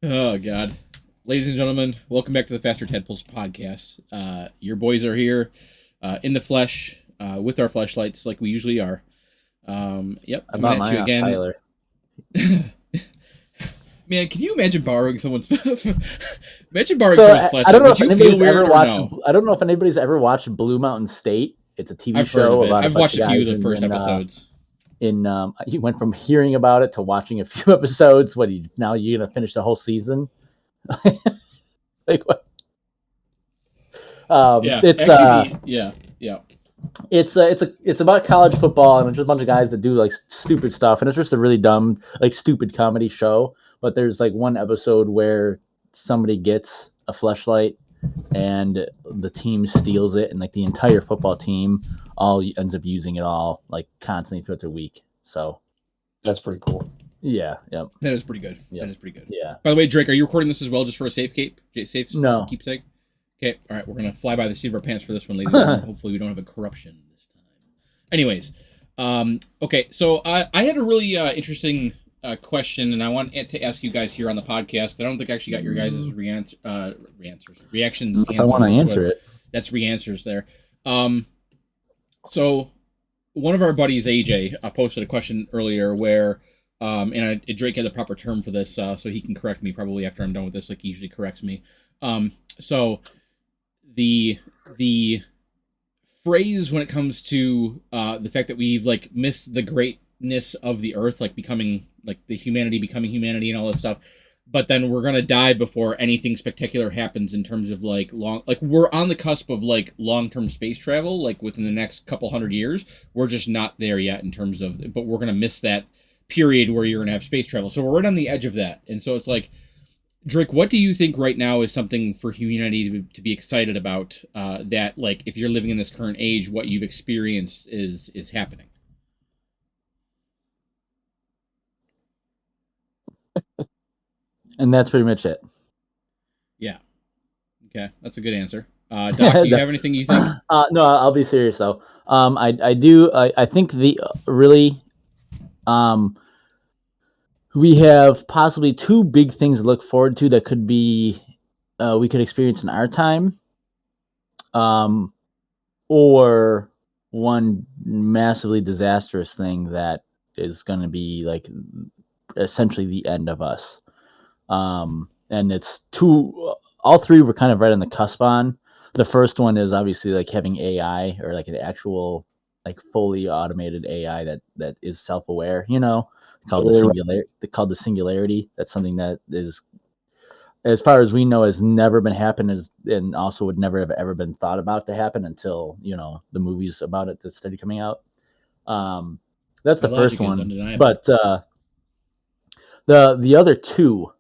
Oh God, ladies and gentlemen, welcome back to the Faster Tadpoles podcast. Your boys are here, in the flesh, with our fleshlights, like we usually are. Yep, I coming bought at you mine off again. Tyler. Man, can you imagine borrowing someone's? Imagine borrowing So someone's I don't flashlight. know Would if you feel anybody's ever weird or watched. no? I don't know if anybody's ever watched Blue Mountain State. It's a TV I've heard of show it. about a I've bunch watched of a few of guys the first in episodes. you went from hearing about it to watching a few episodes. Now you're gonna finish the whole season? Like what? Yeah, It's actually, yeah. it's about college football, and it's just a bunch of guys that do like stupid stuff, and it's just a really dumb, like stupid comedy show. But there's like one episode where somebody gets a fleshlight and the team steals it, and like the entire football team all ends up using it all like constantly throughout the week. So That's pretty cool. yeah, yep, That is pretty good. yep, That is pretty good. yeah. By the way, Drake, are you recording this as well, just for a safe No, keepsake? Okay, all right, we're gonna fly by the seat of our pants for this one, ladies and gentlemen. Hopefully, we don't have a corruption this time. Anyways, okay, so I had a really interesting question, and I want to ask you guys here on the podcast. I don't think I actually got your guys' reactions I want to answer it. That's re-answers there. So one of our buddies, AJ, posted a question earlier where, Drake had the proper term for this, so he can correct me probably after I'm done with this, like he usually corrects me. So the phrase when it comes to the fact that we've like missed the greatness of the earth, like becoming like the humanity becoming humanity and all that stuff, but then we're gonna die before anything spectacular happens in terms of like we're on the cusp of like long-term space travel, like within the next couple hundred years. We're just not there yet in terms of, but we're gonna miss that period where you're gonna have space travel, so we're right on the edge of that. And so it's like, Drake, what do you think right now is something for humanity to be excited about? That like, if you're living in this current age, what you've experienced is happening. And that's pretty much it. Yeah. Okay, that's a good answer. Doc, do you have anything you think? No, I'll be serious though. I do. I think the really, we have possibly two big things to look forward to that could be, we could experience in our time, or one massively disastrous thing that is going to be like essentially the end of us. And it's two, all three were kind of right on the cusp on. The first one is obviously like having AI, or like an actual like fully automated AI that is self-aware, called the singularity. That's something that is, as far as we know, has never been happened, and also would never have ever been thought about to happen until the movies about it that study coming out. That's the first one, but the other two,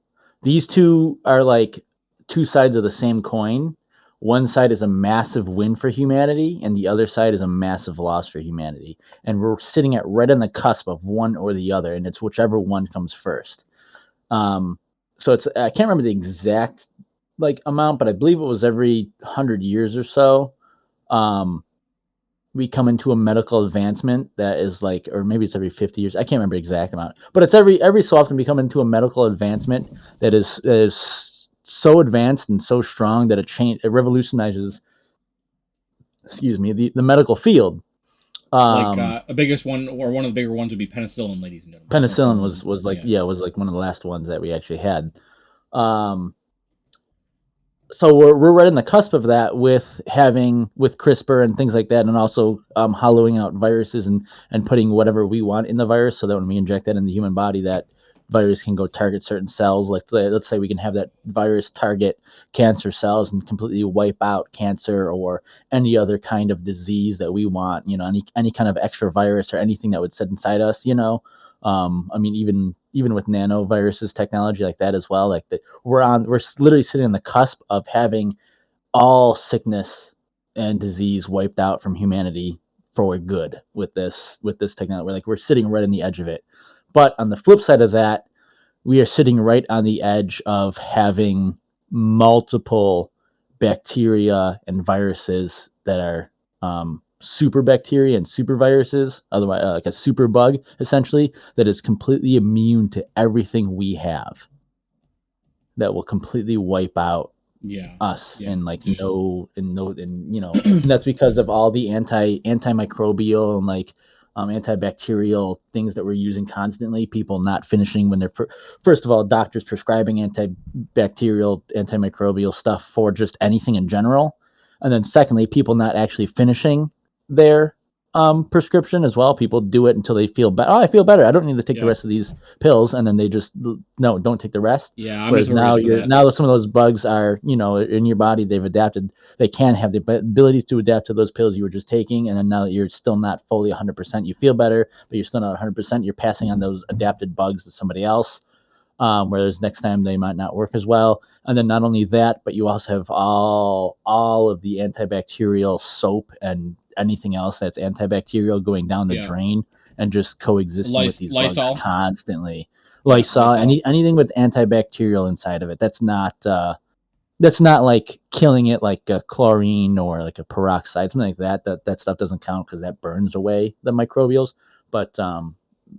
these two are like two sides of the same coin. One side is a massive win for humanity, and the other side is a massive loss for humanity. And we're sitting at right on the cusp of one or the other, and it's whichever one comes first. So it's, I can't remember the exact like amount, but I believe it was every 100 years or so. We come into a medical advancement that is like, or maybe it's every 50 years. I can't remember the exact amount, but it's every so often we come into a medical advancement that is so advanced and so strong that it revolutionizes, excuse me, the medical field. A biggest one, or one of the bigger ones, would be penicillin, ladies and gentlemen. Penicillin was like, was like one of the last ones that we actually had. So we're right on the cusp of that with CRISPR and things like that, and also hollowing out viruses and putting whatever we want in the virus, so that when we inject that in the human body, that virus can go target certain cells. Like let's say we can have that virus target cancer cells and completely wipe out cancer or any other kind of disease that we want. Any kind of extra virus or anything that would sit inside us. I mean, even with nanoviruses technology like that as well, like we're literally sitting on the cusp of having all sickness and disease wiped out from humanity for good with this technology. We're sitting right on the edge of it. But on the flip side of that, we are sitting right on the edge of having multiple bacteria and viruses that are super bacteria and super viruses, otherwise like a super bug, essentially, that is completely immune to everything we have. that will completely wipe out Yeah. us Yeah. and and that's because of all the antimicrobial and like antibacterial things that we're using constantly, people not finishing when they're first of all, doctors prescribing antibacterial, antimicrobial stuff for just anything in general, and then secondly, people not actually finishing their prescription as well. People do it until they feel better. Oh, I feel better, I don't need to take the Yeah. rest of these pills, and then they just no, don't take the rest. Yeah. I'm Whereas notorious for that. now that some of those bugs are, in your body, they've adapted. They can have the ability to adapt to those pills you were just taking, and then now that you're still not fully 100%, you feel better, but you're still not 100%. You're passing on those adapted bugs to somebody else. Whereas next time they might not work as well. And then not only that, but you also have all of the antibacterial soap and anything else that's antibacterial going down the Yeah. drain and just coexisting with these Lysol. bugs constantly. Yeah, Lysol, anything with antibacterial inside of it. That's not like killing it like a chlorine or like a peroxide, something like that. That stuff doesn't count because that burns away the microbials. But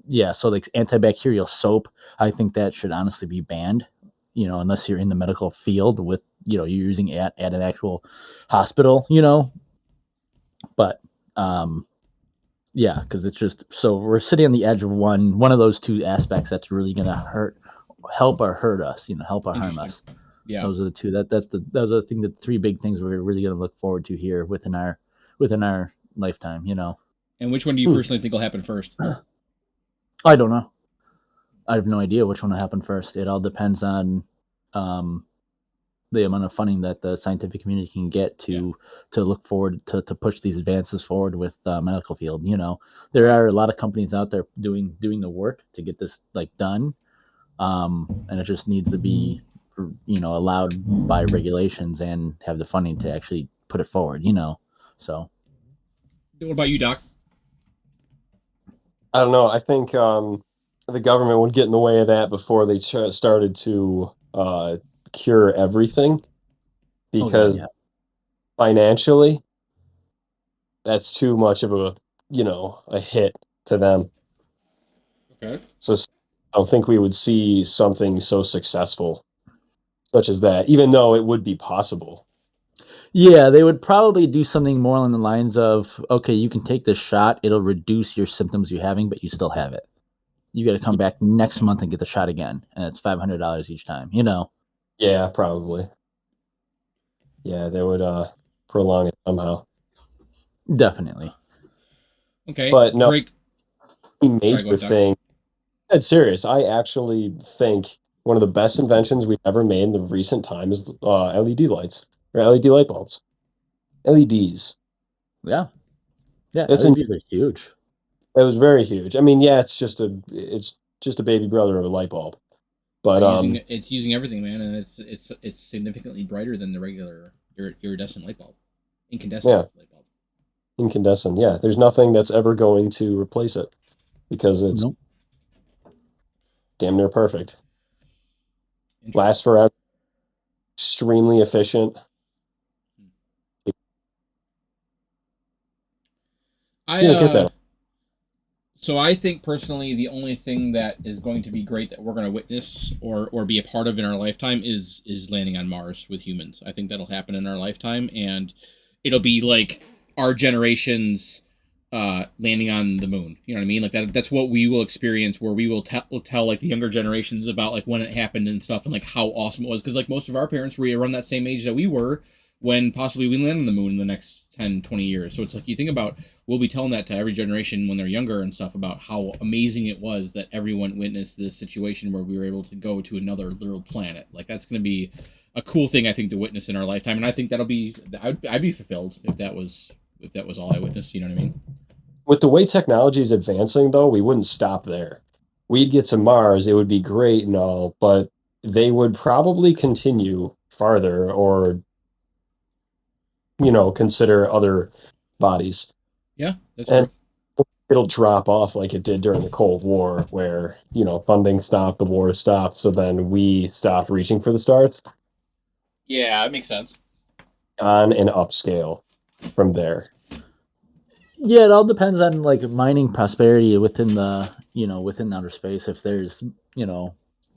yeah, so like antibacterial soap, I think that should honestly be banned. Unless you're in the medical field with you're using it at an actual hospital. But yeah, because it's just so we're sitting on the edge of one of those two aspects that's really gonna help or hurt us. Help or harm us. Yeah. Those are the two. Those are the three big things we're really going to look forward to here within our lifetime. And which one do you personally think will happen first? I don't know. I have no idea which one will happen first. It all depends on the amount of funding that the scientific community can get to look forward to push these advances forward with medical field. There are a lot of companies out there doing the work to get this like done, and it just needs to be allowed by regulations and have the funding to actually put it forward. So What about you, Doc? I don't know. I think the government would get in the way of that before they started to cure everything, because financially, that's too much of a hit to them. Okay. So I don't think we would see something so successful such as that, even though it would be possible. Yeah, they would probably do something more along the lines of, okay, you can take this shot, it'll reduce your symptoms you're having, but you still have it. You got to come back next month and get the shot again, and it's $500 each time. Yeah, probably. Yeah, they would prolong it somehow. Definitely. Okay. But no, Drake. the major thing. That's serious. I actually think one of the best inventions we've ever made in the recent time is LED lights or LED light bulbs. LEDs. Yeah. Yeah, That's LEDs are huge. That was very huge. I mean, yeah, it's just a baby brother of a light bulb. But it's using everything, man, and it's significantly brighter than the regular iridescent light bulb. Incandescent light bulb. Incandescent, yeah. There's nothing that's ever going to replace it because it's damn near perfect. Lasts forever. Extremely efficient. I don't get that. So I think personally the only thing that is going to be great that we're going to witness or be a part of in our lifetime is landing on Mars with humans. I think that'll happen in our lifetime, and it'll be like our generation's landing on the moon. You know what I mean? Like that's what we will experience, where we will tell like the younger generations about like when it happened and stuff, and like how awesome it was, because like most of our parents were around that same age that we were when possibly we land on the moon in the next 10, 20 years. So it's like you think about, we'll be telling that to every generation when they're younger and stuff about how amazing it was that everyone witnessed this situation where we were able to go to another little planet. Like that's going to be a cool thing, I think, to witness in our lifetime, and I think that'll be I'd be fulfilled if that was all I witnessed. You know what I mean? With the way technology is advancing, though, we wouldn't stop there. We'd get to Mars, it would be great and all, but they would probably continue farther or consider other bodies. Yeah, that's true. It'll drop off like it did during the Cold War, where, funding stopped, the war stopped, so then we stopped reaching for the stars. Yeah, it makes sense. On an upscale from there. Yeah, it all depends on like mining prosperity within the within outer space. If there's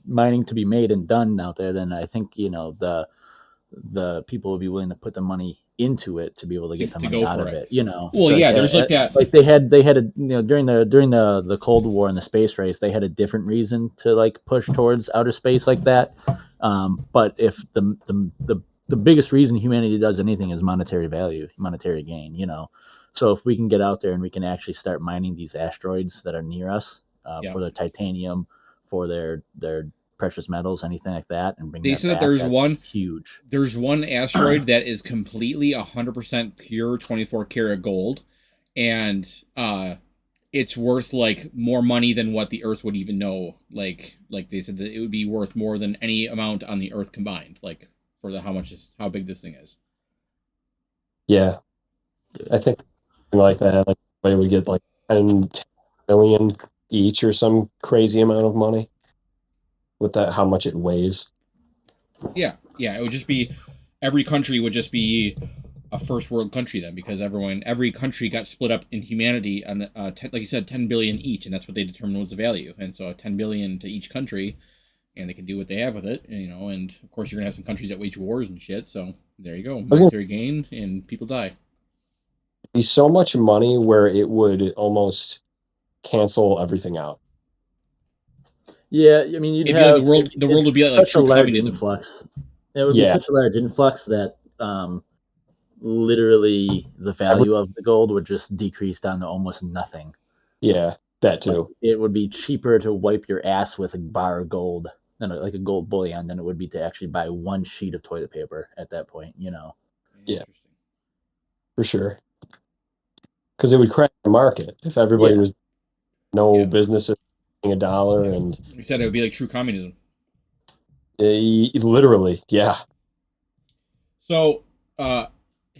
mining to be made and done out there, then I think the people would be willing to put the money into it to be able to get the To money go out for of it. it. You know, Well, yeah, there's like that. Like they had a during the Cold War and the space race, they had a different reason to like push towards outer space like that. But if the biggest reason humanity does anything is monetary value, monetary gain, So if we can get out there and we can actually start mining these asteroids that are near us Yeah. for their titanium, for their precious metals, anything like that, and bring They that said back, there's that's one huge. There's one asteroid that is completely 100% pure 24 karat gold, and it's worth like more money than what the Earth would even know. Like they said that it would be worth more than any amount on the Earth combined. Like for how big this thing is. Yeah, I think something like that. Like they would get like 10 million each or some crazy amount of money with that. How much it weighs. Yeah, it would just be every country would just be a first world country then, because every country got split up in humanity on like you said, 10 billion each, and that's what they determined was the value. And so 10 billion to each country, and they can do what they have with it, and of course you're gonna have some countries that wage wars and shit. So there you go, military gain, and people die. Be so much money where it would almost cancel everything out. Yeah, I mean, It'd be like the world would be like such a true large communism. influx. It would be such a large influx that literally the value of the gold would just decrease down to almost nothing. Yeah, that too. Like, it would be cheaper to wipe your ass with a bar of gold, like a gold bullion, than it would be to actually buy one sheet of toilet paper at that point. Yeah, for sure. Because it would crash the market if everybody was businesses a dollar, and you said it would be like true communism. Literally, yeah. So, have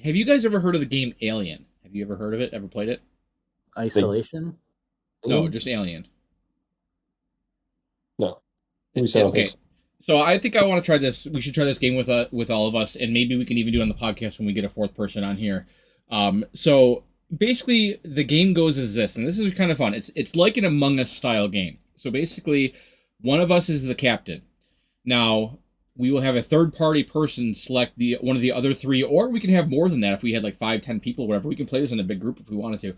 you guys ever heard of the game Alien? Have you ever heard of it? Ever played it? Isolation? No, just Alien. No. Okay. So I think I want to try this. We should try this game with all of us, and maybe we can even do it on the podcast when we get a fourth person on here. So basically, the game goes as this, and this is kind of fun. It's like an Among Us style game. So basically, one of us is the captain. Now we will have a third party person select one of the other three, or we can have more than that if we had like 5-10 people, whatever. We can play this in a big group if we wanted to.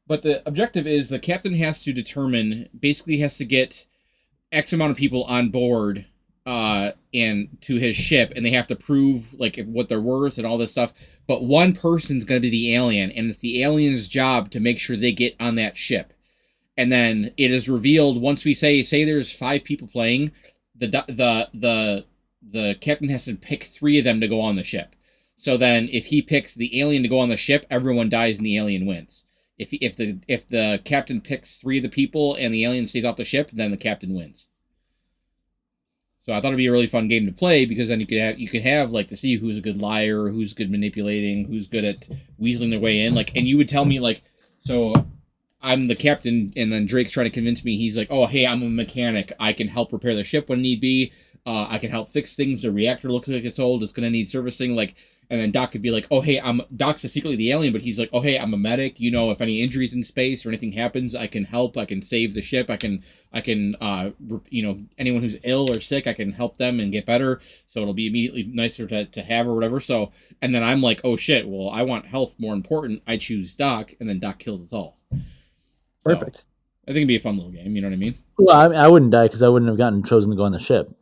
But the objective is the captain has to has to get X amount of people on board and to his ship, and they have to prove like what they're worth and all this stuff. But one person's going to be the alien, and it's the alien's job to make sure they get on that ship. And then it is revealed once we say there's 5 people playing, the captain has to pick 3 of them to go on the ship. So then if he picks the alien to go on the ship, everyone dies and the alien wins. If the captain picks 3 of the people and the alien stays off the ship, then the captain wins. So I thought it'd be a really fun game to play, because then you could have like to see who's a good liar, who's good manipulating, who's good at weaseling their way in. Like, and you would tell me like, so I'm the captain, and then Drake's trying to convince me. He's like, oh, hey, I'm a mechanic. I can help repair the ship when need be. I can help fix things. The reactor looks like it's old. It's going to need servicing. Like, and then Doc could be like, oh, hey, Doc's secretly the alien, but he's like, oh, hey, I'm a medic. If any injuries in space or anything happens, I can help. I can save the ship. I can, anyone who's ill or sick, I can help them and get better. So it'll be immediately nicer to have or whatever. So, and then I'm like, oh shit, well, I want health more important. I choose Doc, and then Doc kills us all. Perfect. So, I think it'd be a fun little game. You know what I mean? Well, I wouldn't die because I wouldn't have chosen to go on the ship.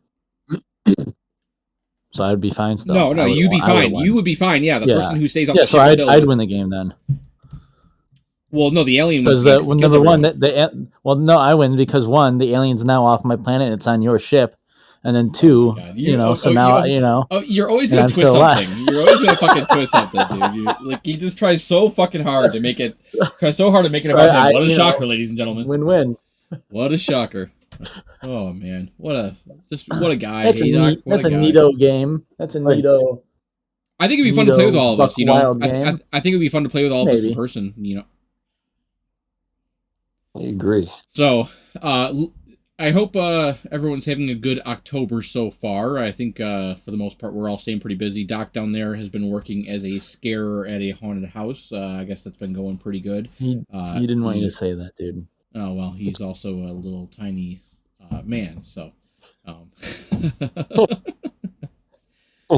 So I'd be fine still. No, you'd be fine. You would be fine. Yeah, the person who stays on the ship. So I'd win the game then. Well, no, the alien was number one. I win because 1, the alien's now off my planet and it's on your ship, and then 2, you're always gonna twist something. You're always gonna fucking twist something, dude. He just tries so fucking hard to make it. About him. What a shocker, ladies and gentlemen. Win-win. What a shocker. Oh man, what a guy. That's a neato game. That's a neato. I think it'd be fun to play with all of us. I think it'd be fun to play with all of us in person. I agree. So, I hope everyone's having a good October so far. I think for the most part we're all staying pretty busy. Doc down there has been working as a scarer at a haunted house. I guess that's been going pretty good. He didn't want you to say that, dude. Oh well, he's also a little tiny man. So Um,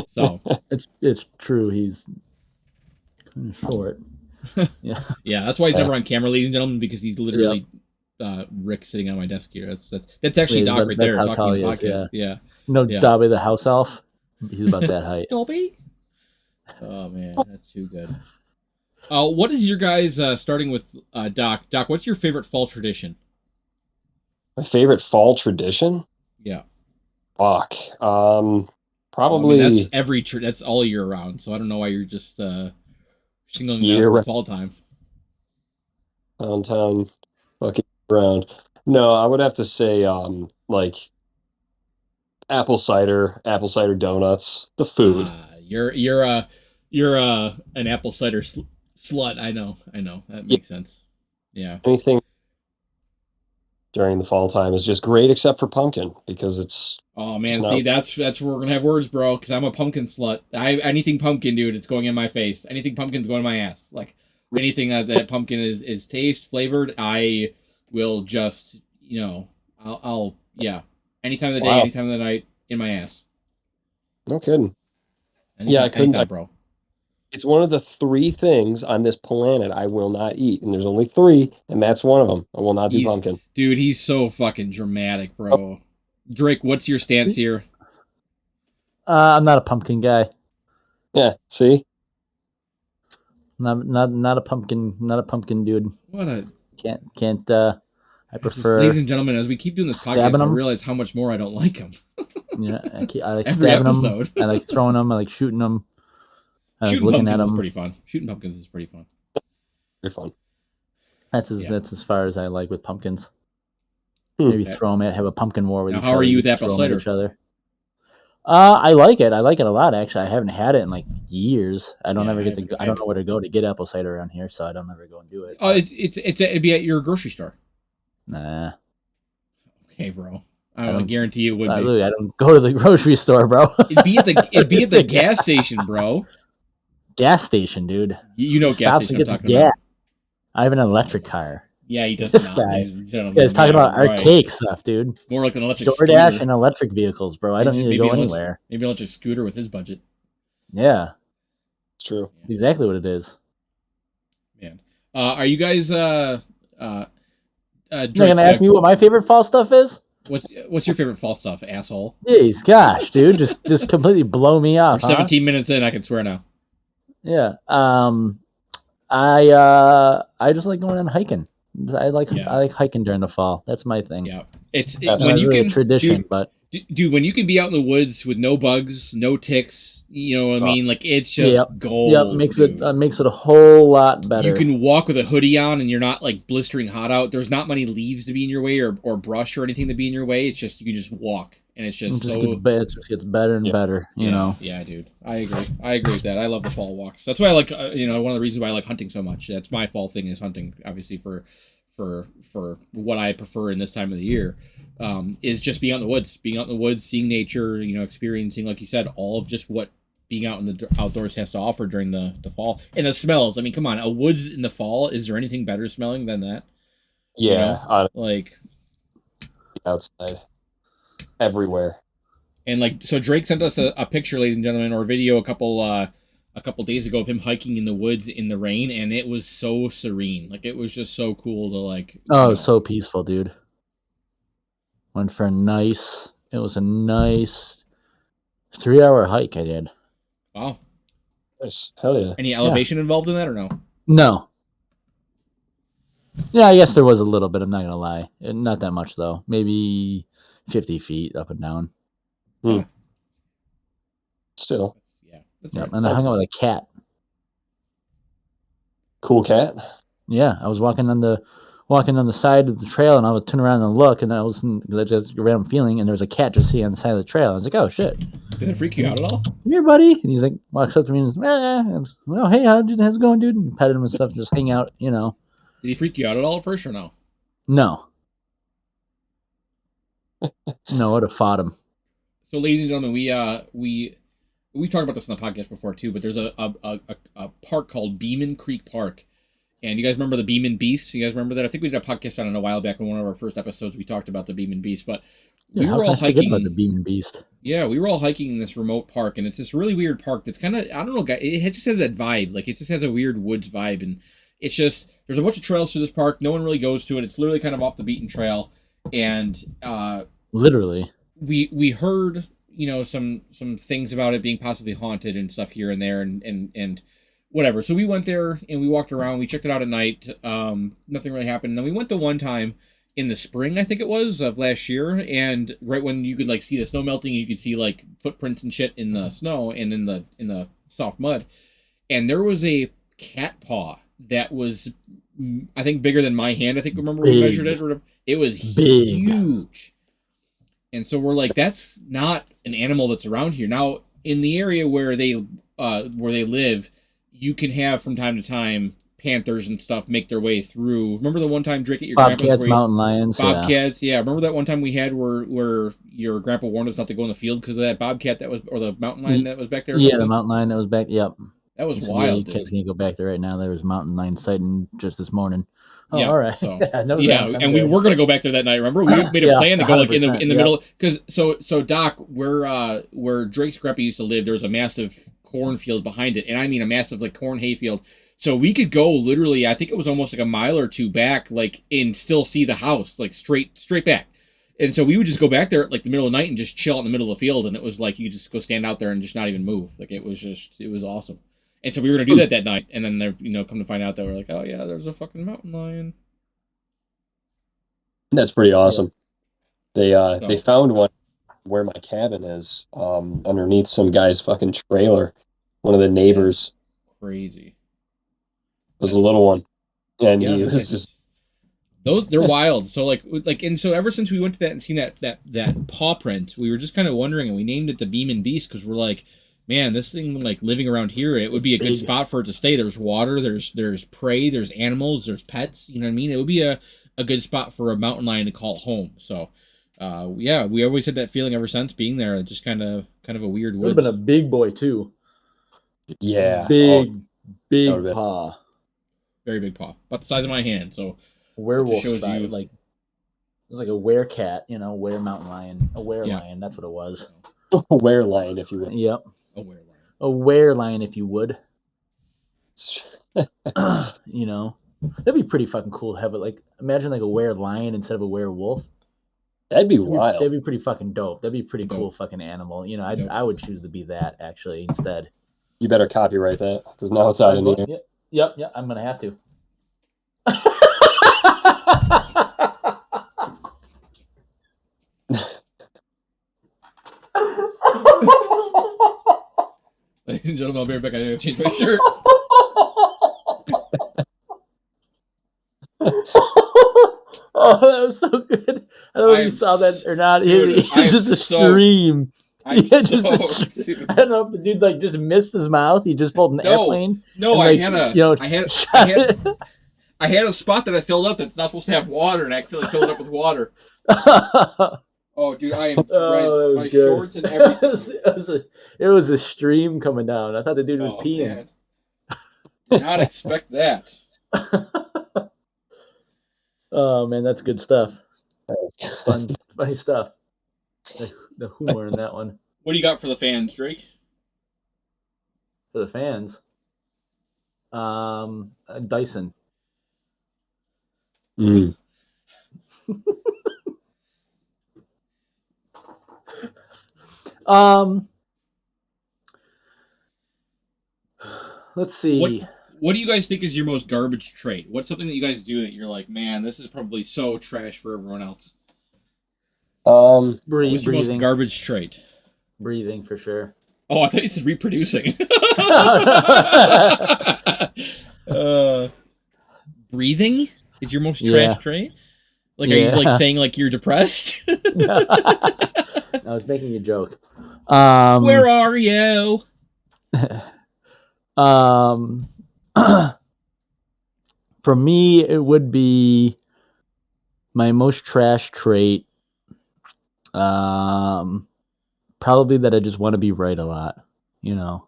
so It's true. He's kind of short. Yeah. yeah, that's why he's Yeah. never on camera, ladies and gentlemen, because he's literally Rick sitting on my desk here. That's actually Yeah, Doc right that's there how talking tall in he the is. podcast. Yeah. No, Yeah. Dobby the house elf. He's about that height. Dobby. Oh man, that's too good. What is your guys starting with Doc? Doc, what's your favorite fall tradition? My favorite fall tradition? Yeah. Fuck. Well, Probably I mean, that's all year round. So I don't know why you're just singling it out year for fall time. downtown fucking around. No, I would have to say like apple cider donuts, the food. You're an apple cider slut. I know. That Yeah, makes sense. Yeah. anything during the fall time is just great except for pumpkin because it's Oh just man, see not that's where we're gonna have words, bro. Because I'm a pumpkin slut. Anything pumpkin, dude, it's going in my face. Anything pumpkin's going in my ass. Like anything that pumpkin is taste flavored, I will just I'll yeah. Anytime of the day, wow. anytime of the night, in my ass. No kidding. Yeah, I Anytime, couldn't anytime, bro. it's one of the three things on this planet I will not eat, and there's only three, and that's one of them. I will not do pumpkin. He's so fucking dramatic, bro. Drake, what's your stance here? I'm not a pumpkin guy. Yeah, see? Not a pumpkin. Not a pumpkin dude. What a Can't. I just, prefer. ladies and gentlemen, as we keep doing this podcast, stabbing I 'em. realize how much more I don't like him. I like Every stabbing them. episode. I like throwing them. I like shooting them. I like Shooting looking at pumpkins is them. pretty fun. Shooting pumpkins is pretty fun. Very fun. That's Yeah. as far as I like with pumpkins. Hmm. Maybe throw them at, have a pumpkin war with Now, each how other. are you with throw apple 'em at cider? each other. I like it. I like it a lot. Actually, I haven't had it in like years. I don't Yeah, ever I get to. haven't- I don't know where to go to get apple cider around here, so I don't ever go and do it. Oh, it'd be at your grocery store. Nah, Okay, bro. I I don't- guarantee it would be. I don't go to the grocery store, bro. It'd be at the gas station, bro. Gas station, dude. You know gas Stops station and I'm gets talking gas. about. I have an electric car. Yeah, he does This not. guy. ladies and This gentlemen. guy's talking Yeah, about right. archaic stuff, dude. More like an electric DoorDash scooter. and electric vehicles, bro. I don't need to go anywhere. Maybe an electric scooter with his budget. Yeah, It's true. exactly what it is. Man. Are you guys You're Drake, gonna ask me what my favorite fall stuff is? what's your favorite fall stuff, asshole? Jeez, gosh, dude, just completely blow me We're off. 17 minutes in, I can swear now. Yeah. I just like going on hiking. I like hiking during the fall. That's my thing. Yeah. That's When Not you really can a tradition, but dude, when you can be out in the woods with no bugs, no ticks, you know what I mean? Like it's just gold. yep, makes dude. it makes it a whole lot better. You can walk with a hoodie on and you're not like blistering hot out. There's not many leaves to be in your way or brush or anything to be in your way. It's just you can just walk and it's just it just gets better and better, you know. Yeah, dude. I agree with that. I love the fall walks. That's why I like one of the reasons why I like hunting so much. That's my fall thing is hunting, obviously for what I prefer in this time of the year. Is just being out in the woods, seeing nature, experiencing, like you said, all of just what being out in the outdoors has to offer during the fall. And the smells. I mean, come on, a woods in the fall. Is there anything better smelling than that? Yeah, Like outside, everywhere. And like, so Drake sent us a picture, ladies and gentlemen, or a video a couple days ago of him hiking in the woods in the rain, and it was so serene. Like it was just so cool to like. Oh, so peaceful, dude. Went for it was a nice 3-hour hike I did. Wow. Nice. Hell yeah. Any elevation involved in that or no? No. Yeah, I guess there was a little bit. I'm not gonna lie, not that much though. Maybe 50 feet up and down. Still. Yeah. That's Yeah, right. and I hung out with a cat. Cool cat. Yeah, I was walking on the side of the trail, and I would turn around and look, and I was just a random feeling, and there was a cat just sitting on the side of the trail. I was like, "Oh shit, Did it freak you out at all? come here, buddy!" And he's like, walks up to me and goes, "Oh, hey, how's it going, dude?" And petted him and stuff, just hang out, Did he freak you out at all at first or no? No, no, I would have fought him. So, ladies and gentlemen, we talked about this on the podcast before too, but there's a park called Beeman Creek Park. And you guys remember the Beeman Beast? You guys remember that? I think we did a podcast on it a while back in one of our first episodes. We talked about the Beeman Beast. But Dude, we how were can all I forget about hiking. the Beam and Beast? Yeah, we were all hiking in this remote park, and it's this really weird park that's kind of, I don't know, it just has that vibe. Like, it just has a weird woods vibe, and it's just, there's a bunch of trails through this park. No one really goes to it. It's literally kind of off the beaten trail, and Literally. we heard, some things about it being possibly haunted and stuff here and there, and whatever. So we went there and we walked around. We checked it out at night. Nothing really happened. And then we went the one time in the spring, I think it was, of last year, and right when you could like see the snow melting, you could see like footprints and shit in the snow and in the soft mud, and there was a cat paw that was, I think, bigger than my hand. I think, remember, we measured Big. it, or whatever. It was Big. huge. And so we're like, that's not an animal that's around here. Now, in the area where they live, you can have from time to time panthers and stuff make their way through. Remember the one time, Drake, at your grandpa's, Bobcats, where mountain lions. Yeah. bobcats? Yeah, remember that one time we had where your grandpa warned us not to go in the field because of that bobcat that was, or the mountain lion that was back there or Yeah, the something? mountain lion that was back. Yep. That was He said, wild, you guys dude. can go back there right now. There was a mountain lion sighting just this morning. Oh, Yeah, all right. so No yeah, thanks, I'm and we good. were gonna go back there that night. Remember, we made a Yeah, plan to go like in the 100%, middle, because so Doc, where Drake's grandpa used to live, there was a massive cornfield behind it, and I mean a massive like corn hayfield. So we could go literally, I think it was almost like a mile or two back, like, and still see the house like straight back. And so we would just go back there at like the middle of the night and just chill out in the middle of the field, and it was like you could just go stand out there and just not even move. Like it was awesome. And so we were gonna do that night, and then there, come to find out that we're like, oh yeah, there's a fucking mountain lion. That's pretty awesome. They So found one where my cabin is, underneath some guy's fucking trailer. One of the neighbors crazy. was a little one, and Yeah, he was just it's those, they're wild. So like and so ever since we went to that and seen that paw print, we were just kind of wondering, and we named it the Beam and Beast because we're like, man, this thing, like, living around here, it would be a good Big. spot for it to stay. There's water, there's prey, there's animals, there's pets. You know what I mean? It would be a good spot for a mountain lion to call home. So, yeah, we always had that feeling ever since being there. Just kind of a weird Would have woods. been a big boy too. yeah. Big, That big would've been- paw. Very big paw, about the size of my hand. So Werewolf shows size, you- like it was like a werecat, were mountain lion, a were Yeah. lion. That's what it was. Oh, were lion, if you will. Yep, a were lion. a were lion, if you would. That'd be pretty fucking cool to have it. Like, imagine like a were lion instead of a werewolf. That'd be That'd wild. be pretty fucking dope. That'd be a pretty Dope. cool fucking animal. Dope. I would choose to be that actually instead. You better copyright that because now it's out in the air. Yep, I'm gonna have to. Ladies and gentlemen, I'll be right back. I gotta change my shirt. Oh, that was so good. I don't know if you saw that or not. Dude, It was just a stream. I'm Yeah, just a soaked, str- dude. I don't know if the dude like just missed his mouth. He just pulled an No. airplane. No, and, I had a spot that I filled up that's not supposed to have water, and I accidentally filled it up with water. Oh, dude, I am drenched. Oh, that was My good. shorts and everything. it was a stream coming down. I thought the dude was Oh, peeing. man. Did not expect that. Oh man, that's good stuff. Funny stuff. The humor in that one What do you got for the fans, Drake? for the fans. Dyson. Mm. Let's see. What do you guys think is your most garbage trait? What's something that you guys do that you're like, man, this is probably so trash for everyone else? What's your most Breathing. garbage trait? Breathing for sure. Oh, I thought you said reproducing. Breathing is your most trash trait? Like, are you like saying like you're depressed? I was making a joke. Where are you? For me, it would be my most trash trait. Probably that I just want to be right a lot. Yeah.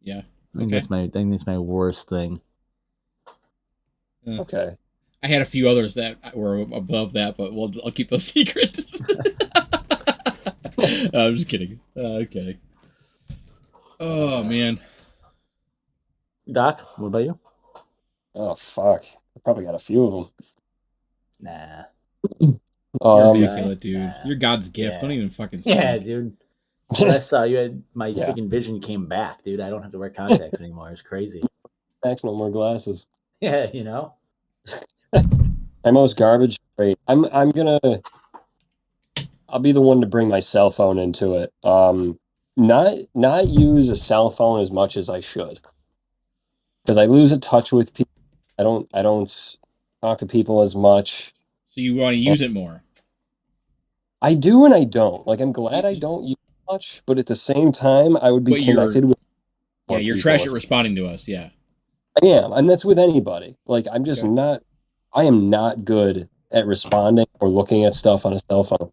I think that's my worst thing. Okay. I had a few others that were above that, but I'll keep those secret. I'm just kidding. I'm kidding. Oh man. Doc, what about you? Oh fuck! I probably got a few of them. Nah. You're Um, immaculate, dude. Nah. You're God's gift. Yeah. Don't even fucking speak. Yeah, dude. When I saw you had my Yeah. freaking vision came back, dude. I don't have to wear contacts anymore. It's crazy. Max, no more glasses. Yeah, you know. My most garbage trait. I'm gonna. I'll be the one to bring my cell phone into it. Not use a cell phone as much as I should, because I lose a touch with people. I don't talk to people as much. So you want to use it more. I do and I don't. Like I'm glad I don't use it much, but at the same time, I would be But you're connected with Yeah, more you're people trash if- at responding to us. Yeah. I am, and that's with anybody. Like I'm just Okay. not. I am not good at responding or looking at stuff on a cell phone.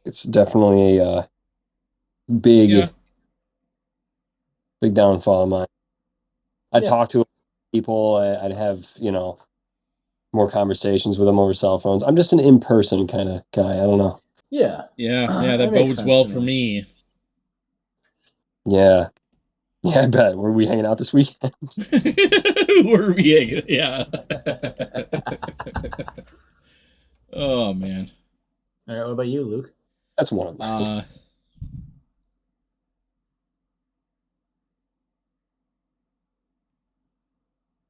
It's definitely a big, Yeah. big downfall of mine. I'd Yeah. talk to people. I'd have more conversations with them over cell phones. I'm just an in-person kind of guy. I don't know. Yeah. Yeah. That makes bodes sense well to for me. Yeah, I bet. Were we hanging out this weekend? We're being, yeah. Oh man. All right, what about you, Luke? That's one of them.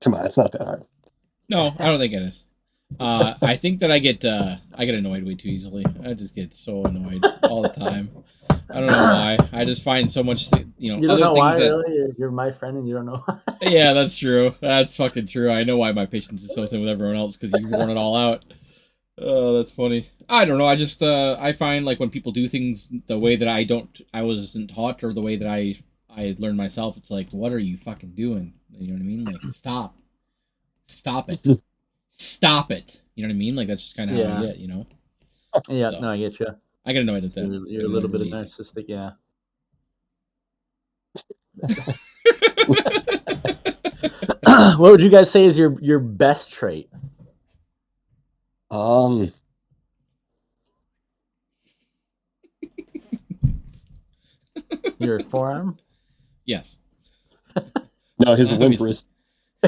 Come on, it's not that hard. No, I don't think it is. I think that I get annoyed way too easily. I just get so annoyed all the time. I don't know why. I just find so much, You don't other know things why, that. really? You're my friend, and you don't know. Yeah, that's true. That's fucking true. I know why my patience is so thin with everyone else because you've worn it all out. Oh, that's funny. I don't know. I just I find like when people do things the way that I wasn't taught, or the way that I learned myself. It's like, what are you fucking doing? You know what I mean? Like, stop it, stop it. You know what I mean? Like that's just kind of how Yeah. I get. You know. Yeah, So, no, I get you. I get annoyed at that. You're a little bit of narcissistic, yeah. What would you guys say is your best trait? Your forearm? Yes. No, his limp Obviously. wrist.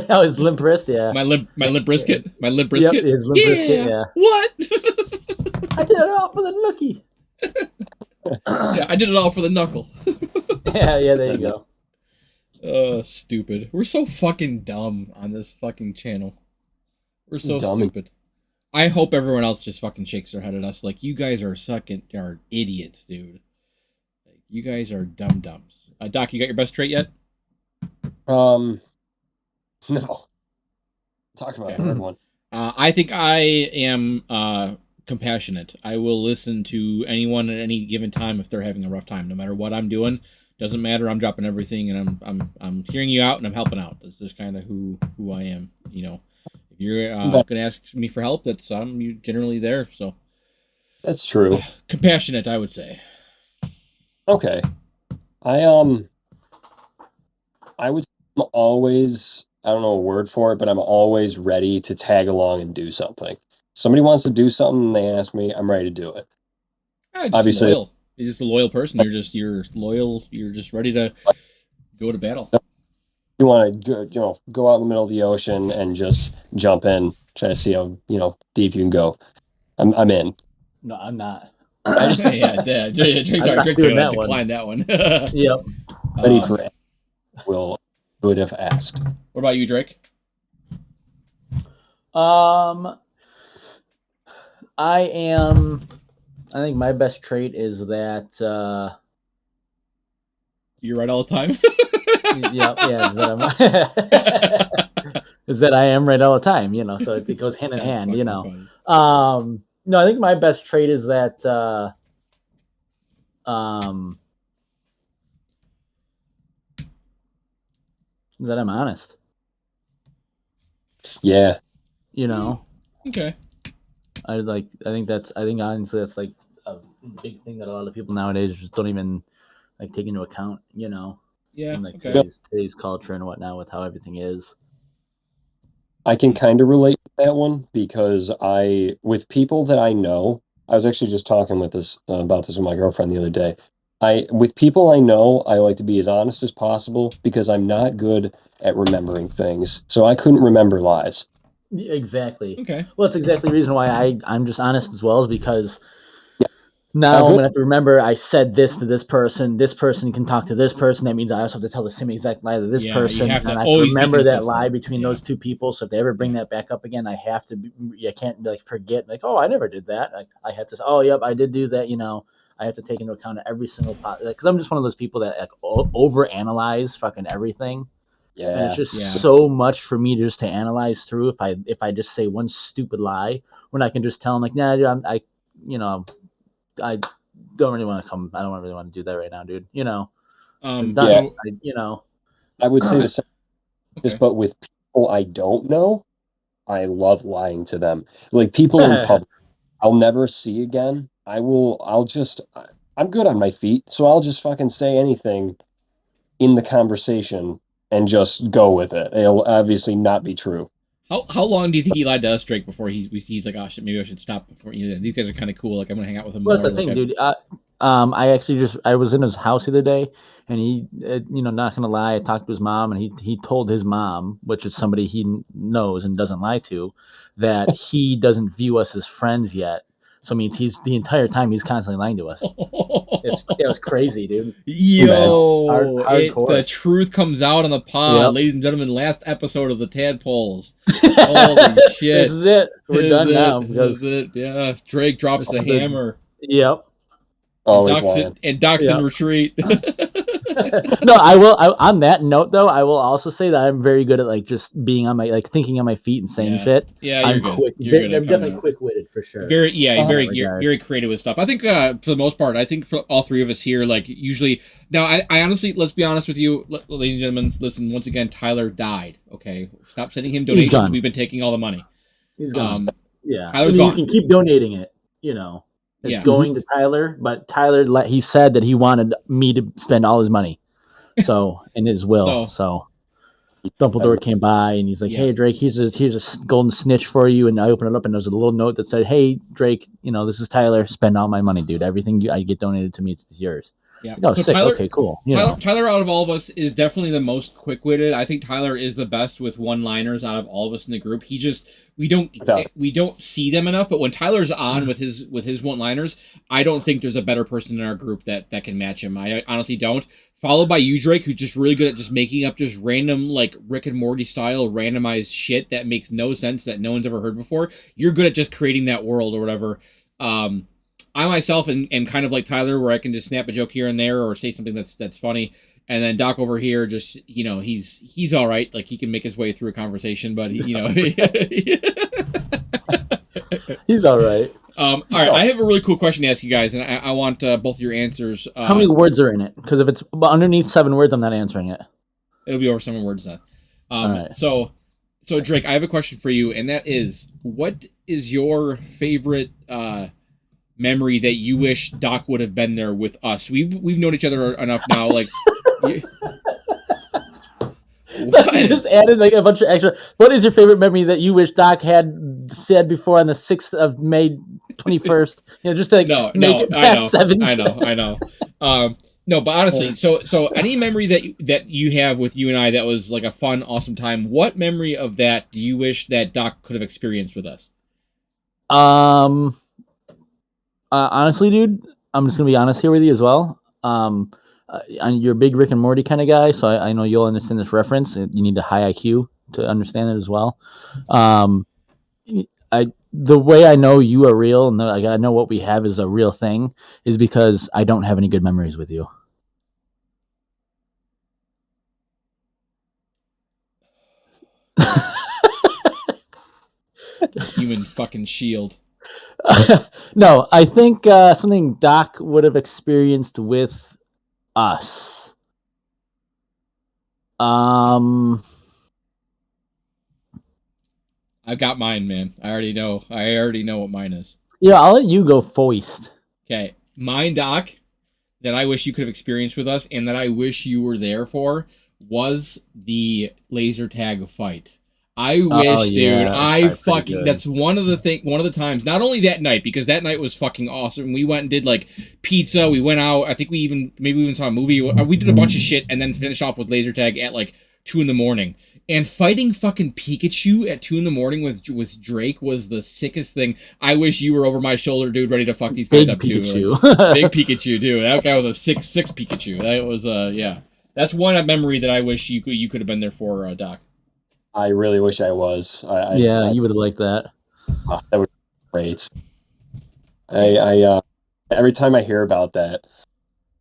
Oh, his limp wrist, yeah. My lip brisket. My lip brisket. Yep, his limp brisket, yeah. What? I did it all for the nookie. Yeah, I did it all for the knuckle. Yeah, there you go. Stupid. We're so fucking dumb on this fucking channel. We're so Dumb. stupid. I hope everyone else just fucking shakes their head at us like you guys are idiots, dude. Like, you guys are dum-dums. Doc, you got your best trait yet? No. Talk about Okay. a hard one. I think I am compassionate. I will listen to anyone at any given time if they're having a rough time, no matter what I'm doing. Doesn't matter. I'm dropping everything and I'm hearing you out and I'm helping out. That's just kind of who I am. You know, if you're gonna ask me for help, that's I'm generally there. So That's true. compassionate, I would say. Okay. I would say I'm always, I don't know a word for it, but I'm always ready to tag along and do something. Somebody wants to do something and they ask me, I'm ready to do it. Just Obviously- loyal. You're just a loyal person. You're loyal. You're just ready to go to battle. You want to go out in the middle of the ocean and just jump in, try to see how deep you can go. I'm in. No, I'm not. Yeah, Drake's I'm not Drake's doing gonna that one. decline that one. Yep. Ready for it. Would have asked. What about you, Drake? I think my best trait is that You're right all the time. is that I am right all the time, so it goes hand in That's hand, fucking funny. No, I think my best trait is that I'm honest. Yeah. Okay. I think honestly that's like a big thing that a lot of people nowadays just don't even like take into account, Yeah. in like Okay. today's culture and whatnot with how everything is. I can kind of relate to that one because with people that I know, I was actually just talking with this about this with my girlfriend the other day. With people I know, I like to be as honest as possible because I'm not good at remembering things. So I couldn't remember lies. Exactly. Okay. Well, that's exactly the reason why I'm just honest as well, is because Not now I'm good. gonna have to remember I said this to this person. This person can talk to this person. That means I also have to tell the same exact lie to this Yeah, you person, have and to I have to always be remember that consistent. lie between Yeah. those two people. So if they ever bring Yeah. that back up again, I have to. I can't like forget. Like, oh, I never did that. Like, I have to. Oh, yep, I did do that. You know, I have to take into account every single pot because I'm just one of those people that like over analyze fucking everything. And it's Yeah. just Yeah. so much for me just to analyze through. If I just say one stupid lie, when I can just tell them like, nah, dude, you know, I don't really want to come. I don't really want to do that right now, dude. You know, Yeah. So you know, I would say the same, just okay. but with people I don't know, I love lying to them. Like people in public, I'll never see again. I'm good on my feet, so I'll just fucking say anything in the conversation and just go with it. It'll obviously not be true. How long do you think he lied to us, Drake, before he's like, oh shit, maybe I should stop before these guys are kind of cool. Like I'm gonna hang out with them well, that's more. the Like thing, I, dude. I actually I was in his house the other day, and he, not gonna lie, I talked to his mom, and he told his mom, which is somebody he knows and doesn't lie to, that he doesn't view us as friends yet. So it means he's the entire time he's constantly lying to us. It was crazy, dude. Yo, the Hardcore. truth comes out on the pod, Yep. ladies and gentlemen. Last episode of the Tadpoles. Holy shit! This is it. We're done now This is because it. Yeah, Drake drops the hammer Yep. and Always lying. Doc's in Yep. retreat. No, I will. On that note, though, I will also say that I'm very good at like just being on my like thinking on my feet and saying shit. Yeah, you're I'm good. quick. You're good at I'm definitely coming. quick witted for sure. Very creative with stuff. I think for the most part, I think for all three of us here, like usually now, I honestly, let's be honest with you, ladies and gentlemen. Listen, once again, Tyler died. Okay, stop sending him donations. gone. We've been taking all the money. He's gone. Yeah, Tyler's I mean, gone. you can keep donating it. You know, it's Yeah. going to Tyler, but Tyler he said that he wanted me to spend all his money, so in his will. So Dumbledore came by and he's like, Yeah. "Hey Drake, here's a golden snitch for you." And I opened it up and there was a little note that said, "Hey Drake, this is Tyler. Spend all my money, dude. Everything I get donated to me, it's yours." Yeah. Like, oh, So sick. Tyler, Okay, cool. Tyler, out of all of us, is definitely the most quick-witted. I think Tyler is the best with one-liners out of all of us in the group. We don't see them enough. But when Tyler's on with his one-liners, I don't think there's a better person in our group that can match him. I honestly don't. Followed by you, Drake, who's just really good at just making up just random, like Rick and Morty style randomized shit that makes no sense that no one's ever heard before. You're good at just creating that world or whatever. I myself am kind of like Tyler, where I can just snap a joke here and there or say something that's funny. And then Doc over here, just he's all right. Like he can make his way through a conversation, but he's all right. All right, I have a really cool question to ask you guys, and I want both of your answers. How many words are in it? Because if it's underneath 7 words, I'm not answering it. It'll be over 7 words then. All right. So Drake, I have a question for you, and that is, what is your favorite memory that you wish Doc would have been there with us? We've known each other enough now, like. You just added like a bunch of extra. What is your favorite memory that you wish Doc had said before on the 6th of May, 21st? Just to make it past 7. I know. No, but honestly, so any memory that you have with you and I that was like a fun, awesome time. What memory of that do you wish that Doc could have experienced with us? Honestly, dude, I'm just gonna be honest here with you as well. You're a big Rick and Morty kind of guy, so I know you'll understand this reference. You need a high IQ to understand it as well. The way I know you are real and I know what we have is a real thing is because I don't have any good memories with you. Human fucking shield. No, I think something Doc would have experienced with us. I've got mine, man. I already know what mine is. Yeah, I'll let you go first. Okay, mine, Doc, that I wish you could have experienced with us, and that I wish you were there for, was the laser tag fight. I wish, yeah, dude. that was I probably pretty fucking. good. That's one of the times. Not only that night, because that night was fucking awesome. We went and did like pizza. We went out. I think we even saw a movie. We did a bunch of shit and then finished off with laser tag at like 2 a.m. And fighting fucking Pikachu at 2 a.m. with Drake was the sickest thing. I wish you were over my shoulder, dude, ready to fuck these guys Big up too. Pikachu. Like, big Pikachu, dude. That guy was a 6'6" Pikachu. That was yeah. That's one memory that I wish you could have been there for, Doc. I really wish I was. Yeah, you would have liked that. That would be great. I every time I hear about that,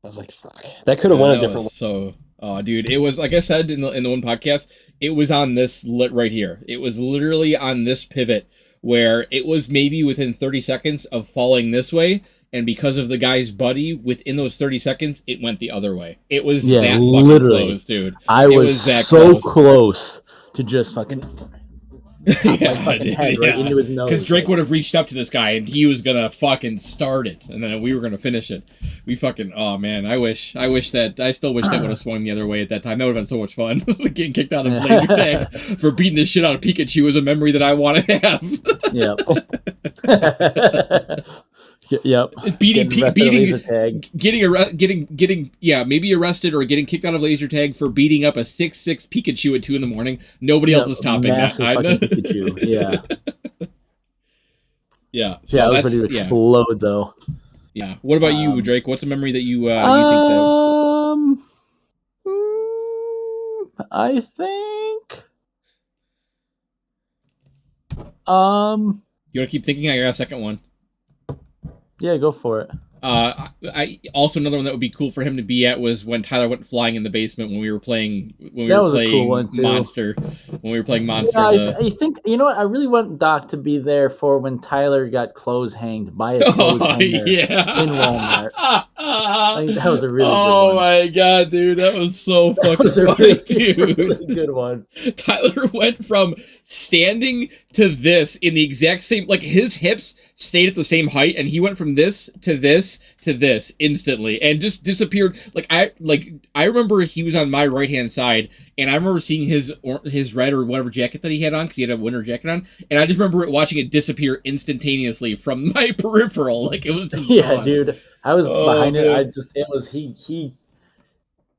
I was like, "Fuck, that could have went a different way." So, dude, it was like I said in the one podcast. It was on this right here. It was literally on this pivot where it was maybe within 30 seconds of falling this way, and because of the guy's buddy, within those 30 seconds, it went the other way. It was that fucking literally close, dude. I was that so close to just fucking yeah, dude, head right into his nose. Because Drake would have reached up to this guy and he was gonna fucking start it, and then we were gonna finish it. We fucking oh man, I still wish that would have swung the other way at that time. That would have been so much fun. Getting kicked out of laser tag for beating the shit out of Pikachu is a memory that I want to have. Yep. Yep. Beating getting maybe arrested or getting kicked out of laser tag for beating up a 6'6" Pikachu at 2 a.m. Nobody else is topping that. Pikachu. Yeah. Yeah. So yeah, I was ready to explode though. Yeah. What about you, Drake? What's a memory that you think that? I think. You want to keep thinking? I got a second one. Yeah, go for it. I also another one that would be cool for him to be at was when Tyler went flying in the basement when we were playing Monster. When we were playing Monster. Yeah, I think you know what? I really want Doc to be there for when Tyler got clothes hanged by a clothes hanger in Walmart. I think that was a really good one. Oh my god, dude, that was so fucking funny, dude. Really good one. Tyler went from standing to this in the exact same, like his hips stayed at the same height, and he went from this to this to this instantly, and just disappeared. I remember he was on my right hand side, and I remember seeing his red or whatever jacket that he had on because he had a winter jacket on, and I just remember watching it disappear instantaneously from my peripheral. Like it was just gone. Dude. I was behind it. It was he.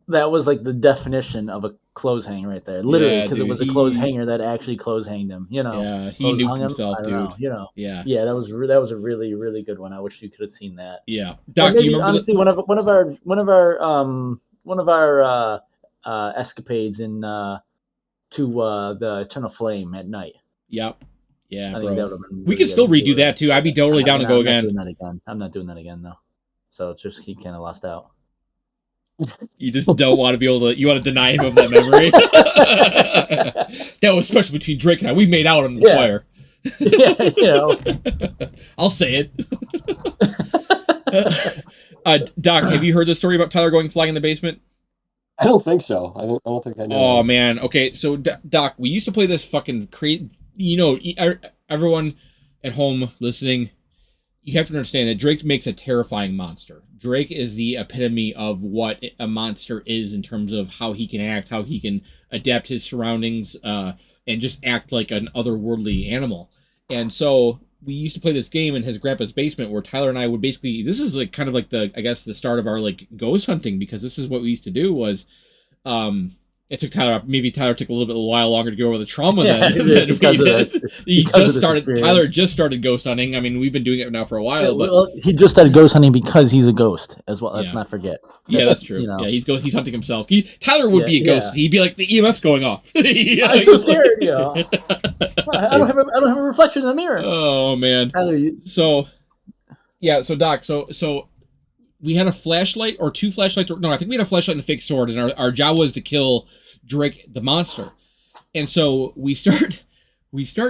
That was like the definition of a clothes hanger right there, literally, because it was a clothes hanger that actually clothes hanged him. You know, yeah, he nuked himself, dude. Yeah, that was a really really good one. I wish you could have seen that. Yeah, Doc, do you remember? Honestly, one of our escapades in to the Eternal Flame at night. Yep. Yeah, bro. Really we could still redo that too. I'd be totally down to go again. I'm not doing that again though. So it's just he kind of lost out. You just don't want to be able to. You want to deny him of that memory. That was special between Drake and I. We made out on the fire. Yeah, you know. I'll say it. Doc, have you heard the story about Tyler going flying in the basement? I don't think so. I don't think I know. Oh man. Okay, so Doc, we used to play this fucking everyone at home listening, you have to understand that Drake makes a terrifying monster. Drake is the epitome of what a monster is in terms of how he can act, how he can adapt his surroundings, and just act like an otherworldly animal. And so we used to play this game in his grandpa's basement where Tyler and I would basically, this is like kind of like the start of our like ghost hunting, because this is what we used to do was, it took Tyler took a little bit while longer to go over the trauma than we did. Tyler just started ghost hunting. I mean, we've been doing it now for a while, but he just started ghost hunting because he's a ghost as well. Let's not forget. That's true. You know. Yeah, he's hunting himself. Tyler would be a ghost. He'd be like the EMF's going off. I'm so scared. I don't have a reflection in the mirror. Oh man. Tyler, so Doc, so we had a flashlight or two flashlights. No, I think we had a flashlight and a fake sword, and our job was to kill Drake the monster. And so we start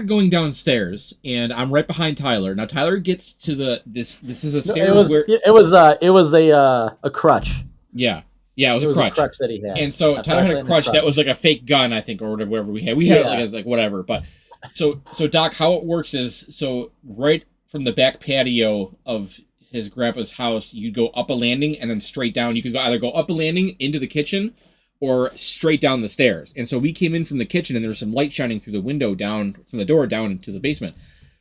going downstairs, and I'm right behind Tyler. Now Tyler gets to this is a stairs it was a crutch. Yeah, it was a crutch. A crutch that he had. And so Tyler had a crutch that was like a fake gun, I think, or whatever we had. We had it as like whatever. But so Doc, how it works is, so right from the back patio of his grandpa's house, you go up a landing and then straight down. You could either go up a landing into the kitchen, or straight down the stairs. And so we came in from the kitchen, and there was some light shining through the window down from the door down into the basement.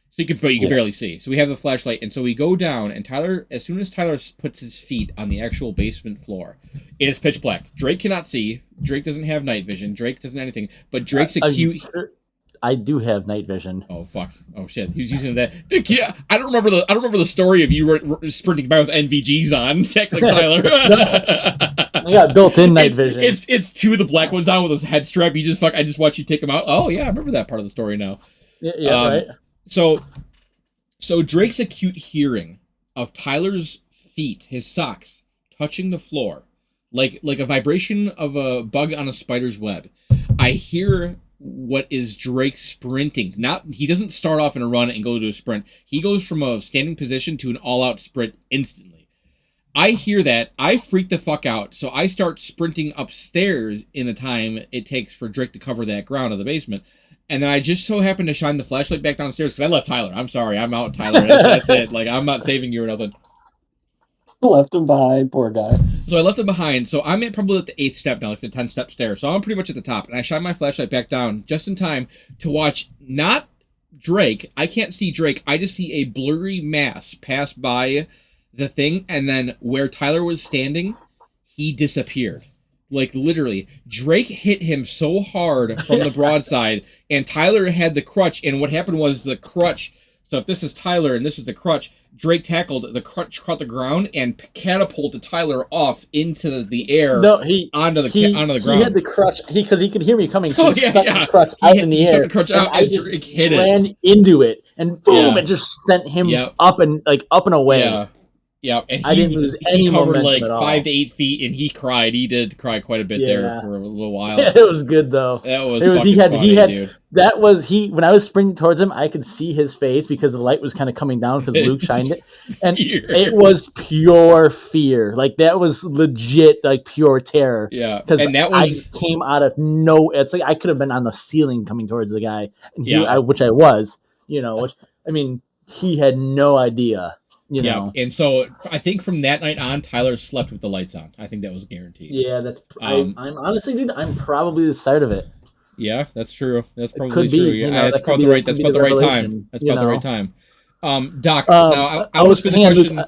So you could barely see. So we have the flashlight, and so we go down, and Tyler, as soon as Tyler puts his feet on the actual basement floor, it is pitch black. Drake cannot see. Drake doesn't have night vision. Drake doesn't have anything. But Drake's acute. I do have night vision. Oh fuck! Oh shit! He's using that. Yeah, I don't remember the story of you sprinting by with NVGs on. Technically, Tyler. I got built-in night vision. It's two of the black ones on with his head strap. You just I just watch you take them out. Oh yeah, I remember that part of the story now. Yeah, right. So Drake's acute hearing of Tyler's feet, his socks, touching the floor, like a vibration of a bug on a spider's web. I hear what is Drake sprinting. He doesn't start off in a run and go to a sprint. He goes from a standing position to an all-out sprint instantly. I hear that. I freak the fuck out. So I start sprinting upstairs in the time it takes for Drake to cover that ground of the basement. And then I just so happened to shine the flashlight back downstairs because I left Tyler. I'm sorry. I'm out, Tyler. That's it. Like, I'm not saving you or nothing. Left him behind, poor guy. So I left him behind. So I'm probably at the 8th step now, like the 10-step stair. So I'm pretty much at the top. And I shine my flashlight back down just in time to watch not Drake. I can't see Drake. I just see a blurry mass pass by the thing. And then where Tyler was standing, he disappeared. Like, literally, Drake hit him so hard from the broadside, and Tyler had the crutch, and what happened was the crutch, so if this is Tyler and this is the crutch, Drake tackled, the crutch caught the ground and catapulted Tyler off into the air onto the ground. He had the crutch, because he could hear me coming, so he stuck the crutch out in the air. The crutch out, and Drake hit ran into it, and boom, it just sent him up and away. Yeah. Yeah, and I didn't lose any covered like at all. 5 to 8 feet, and he cried. He did cry quite a bit there for a little while. Yeah, it was good though. That was funny, dude. That was when I was sprinting towards him, I could see his face because the light was kind of coming down because Luke shined it, and it was pure fear. Like that was legit, like pure terror. Yeah, because I came out of no. It's like I could have been on the ceiling coming towards the guy, and which I was. Which I mean, he had no idea. You know. And so I think from that night on, Tyler slept with the lights on. I think that was guaranteed. Yeah, that's. I'm honestly, dude, I'm probably the start of it. Yeah, that's true. That's probably true. That's about the right. That's about the right time. That's about the right time. Doc. Now I was going to question.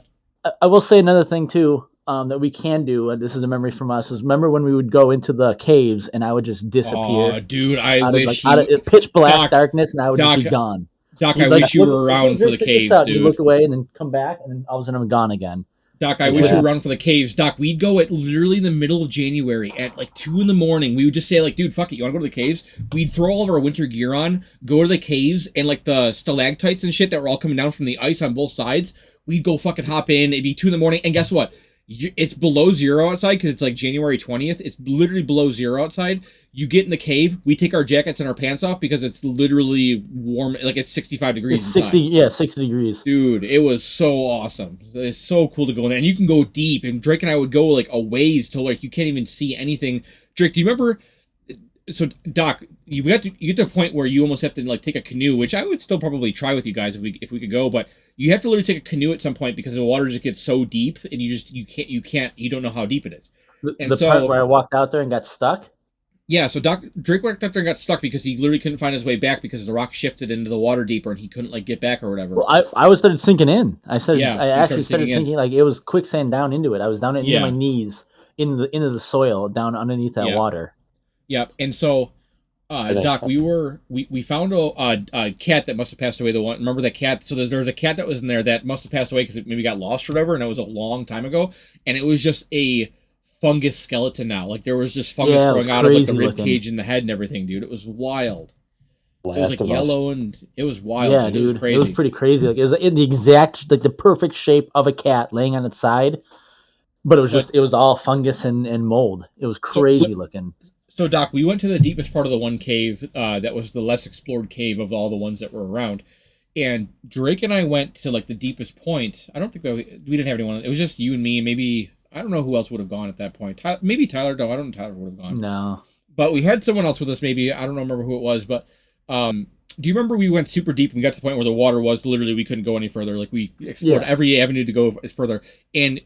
I will say another thing too. That we can do, and this is a memory from us. Is remember when we would go into the caves and I would just disappear. Oh, dude, I wish out of pitch black darkness, and I would just be gone. Doc, I wish you were around for the caves, dude. You look away and then come back, and then all of a sudden I'm gone again. Doc, I wish you were around for the caves. Doc, we'd go at literally in the middle of January at like 2 a.m. We would just say like, dude, fuck it, you want to go to the caves? We'd throw all of our winter gear on, go to the caves, and like the stalactites and shit that were all coming down from the ice on both sides, we'd go fucking hop in. It'd be 2 a.m, and guess what? It's below zero outside because it's like January 20th. It's literally below zero outside. You get in the cave. We take our jackets and our pants off because it's literally warm. Like it's 65 degrees. It's 60. Yeah, 60 degrees. Dude, it was so awesome. It's so cool to go in there, and you can go deep. And Drake and I would go like a ways to like you can't even see anything. Drake, do you remember? So Doc, you get to a point where you almost have to like take a canoe, which I would still probably try with you guys if we could go, but you have to literally take a canoe at some point because the water just gets so deep and you don't know how deep it is. The part where I walked out there and got stuck? Yeah, so Drake walked out there and got stuck because he literally couldn't find his way back because the rock shifted into the water deeper and he couldn't like get back or whatever. Well, I was started sinking in. I actually started sinking like it was quicksand down into it. I was down into my knees into the soil down underneath that water. Yep, and so, Doc, we found a cat that must have passed away. Remember that cat? So there was a cat that was in there that must have passed away because it maybe got lost or whatever, and it was a long time ago. And it was just a fungus skeleton now. Like there was just fungus growing out of like the rib cage and the head and everything, dude. It was wild. It was like yellow and it was wild. Yeah, dude. It was crazy. It was pretty crazy. Like it was in the exact the perfect shape of a cat laying on its side, but it was all fungus and mold. It was crazy looking. So, Doc, we went to the deepest part of the one cave that was the less explored cave of all the ones that were around. And Drake and I went to, like, the deepest point. I don't think we didn't have anyone. It was just you and me. Maybe, I don't know who else would have gone at that point. Maybe Tyler. No, I don't know Tyler would have gone. No. But we had someone else with us, maybe. I don't remember who it was. But do you remember we went super deep and we got to the point where the water was literally we couldn't go any further? Like, we explored every avenue to go further. And,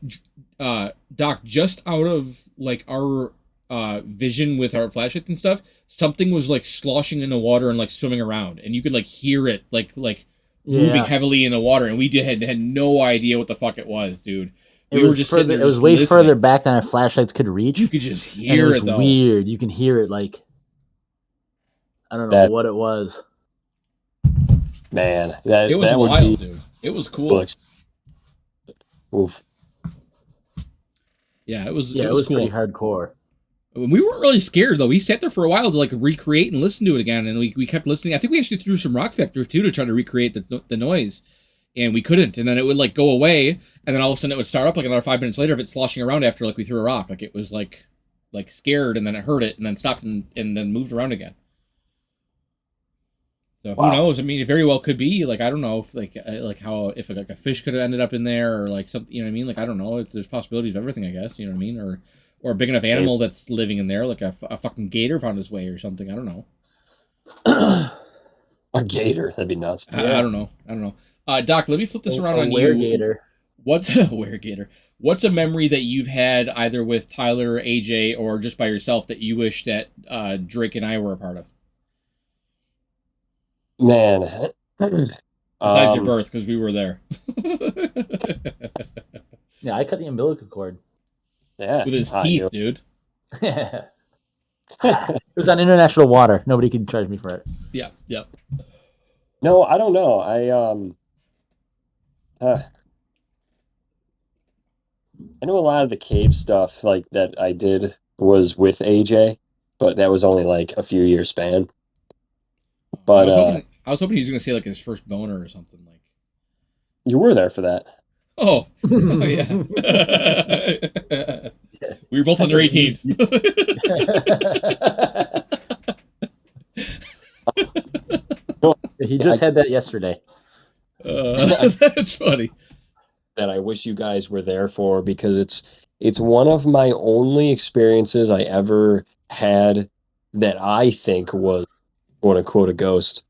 Doc, just out of, like, our vision with our flashlights and stuff, something was like sloshing in the water and like swimming around, and you could like hear it like moving Yeah. heavily in the water, and we had no idea what the fuck it was, dude. We It were was just further. sitting there It was just way listening. further back than our flashlights could reach, You could just and it hear was it though. weird. You can hear it like I don't know what it was. Man, that It was that wild, would be dude. It was cool. Oof. Yeah, it was. Yeah, it was pretty cool. hardcore. We weren't really scared though. We sat there for a while to like recreate and listen to it again, and we kept listening. I think we actually threw some rock factor too to try to recreate the noise, and we couldn't. And then it would like go away, and then all of a sudden it would start up like another 5 minutes later of it sloshing around after like we threw a rock. Like it was like scared, and then it heard it, and then stopped and then moved around again. So who knows? I mean, it very well could be like I don't know if like how if like a fish could have ended up in there or like something. You know what I mean? Like I don't know. There's possibilities of everything. I guess you know what I mean. Or a big enough animal that's living in there, like a fucking gator found his way or something. I don't know. A gator, that'd be nuts. I don't know. Doc, let me flip this around on you. Gator. What's a gator? What's a memory that you've had either with Tyler, AJ, or just by yourself that you wish that Drake and I were a part of? Man. Besides your birth, because we were there. Yeah, I cut the umbilical cord. Yeah. With his teeth, dude. It was on international water. Nobody could charge me for it. Yeah, yep. No, I don't know. I know a lot of the cave stuff like that I did was with AJ, but that was only like a few years span. But I was hoping he was gonna say like his first boner or something like. You were there for that. Oh yeah. We were both under 18. He just had that yesterday. That's funny. That I wish you guys were there for because it's one of my only experiences I ever had that I think was quote unquote a ghost.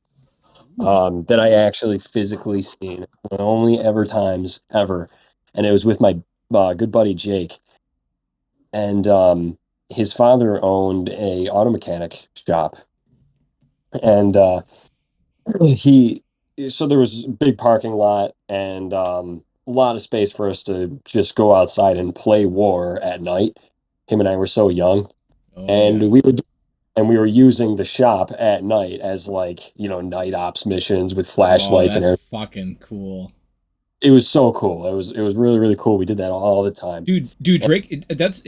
That I actually physically seen. One of the only ever times ever. And it was with my good buddy Jake. And his father owned a auto mechanic shop. And he so there was a big parking lot and a lot of space for us to just go outside and play war at night. Him and I were so young. And we were using the shop at night as like, night ops missions with flashlights and everything. Fucking cool. It was so cool. It was really, really cool. We did that all the time. Dude, Drake,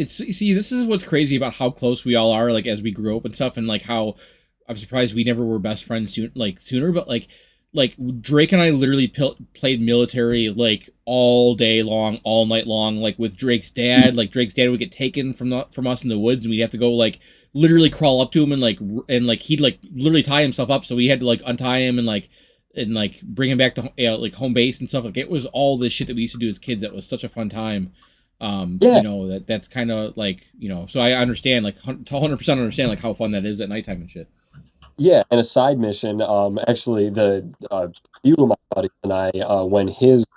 see, this is what's crazy about how close we all are, like as we grew up and stuff, and like how I'm surprised we never were best friends sooner, but like Drake and I literally played military like all day long, all night long, like with Drake's dad. Like Drake's dad would get taken from us in the woods, and we'd have to go like literally crawl up to him and like he'd like literally tie himself up, so we had to like untie him and bring him back to like home base and stuff. Like it was all this shit that we used to do as kids. That was such a fun time. That's kind of like so I understand like 100% understand like how fun that is at nighttime and shit. Yeah, and a side mission. Actually, the few of my buddies and I, when his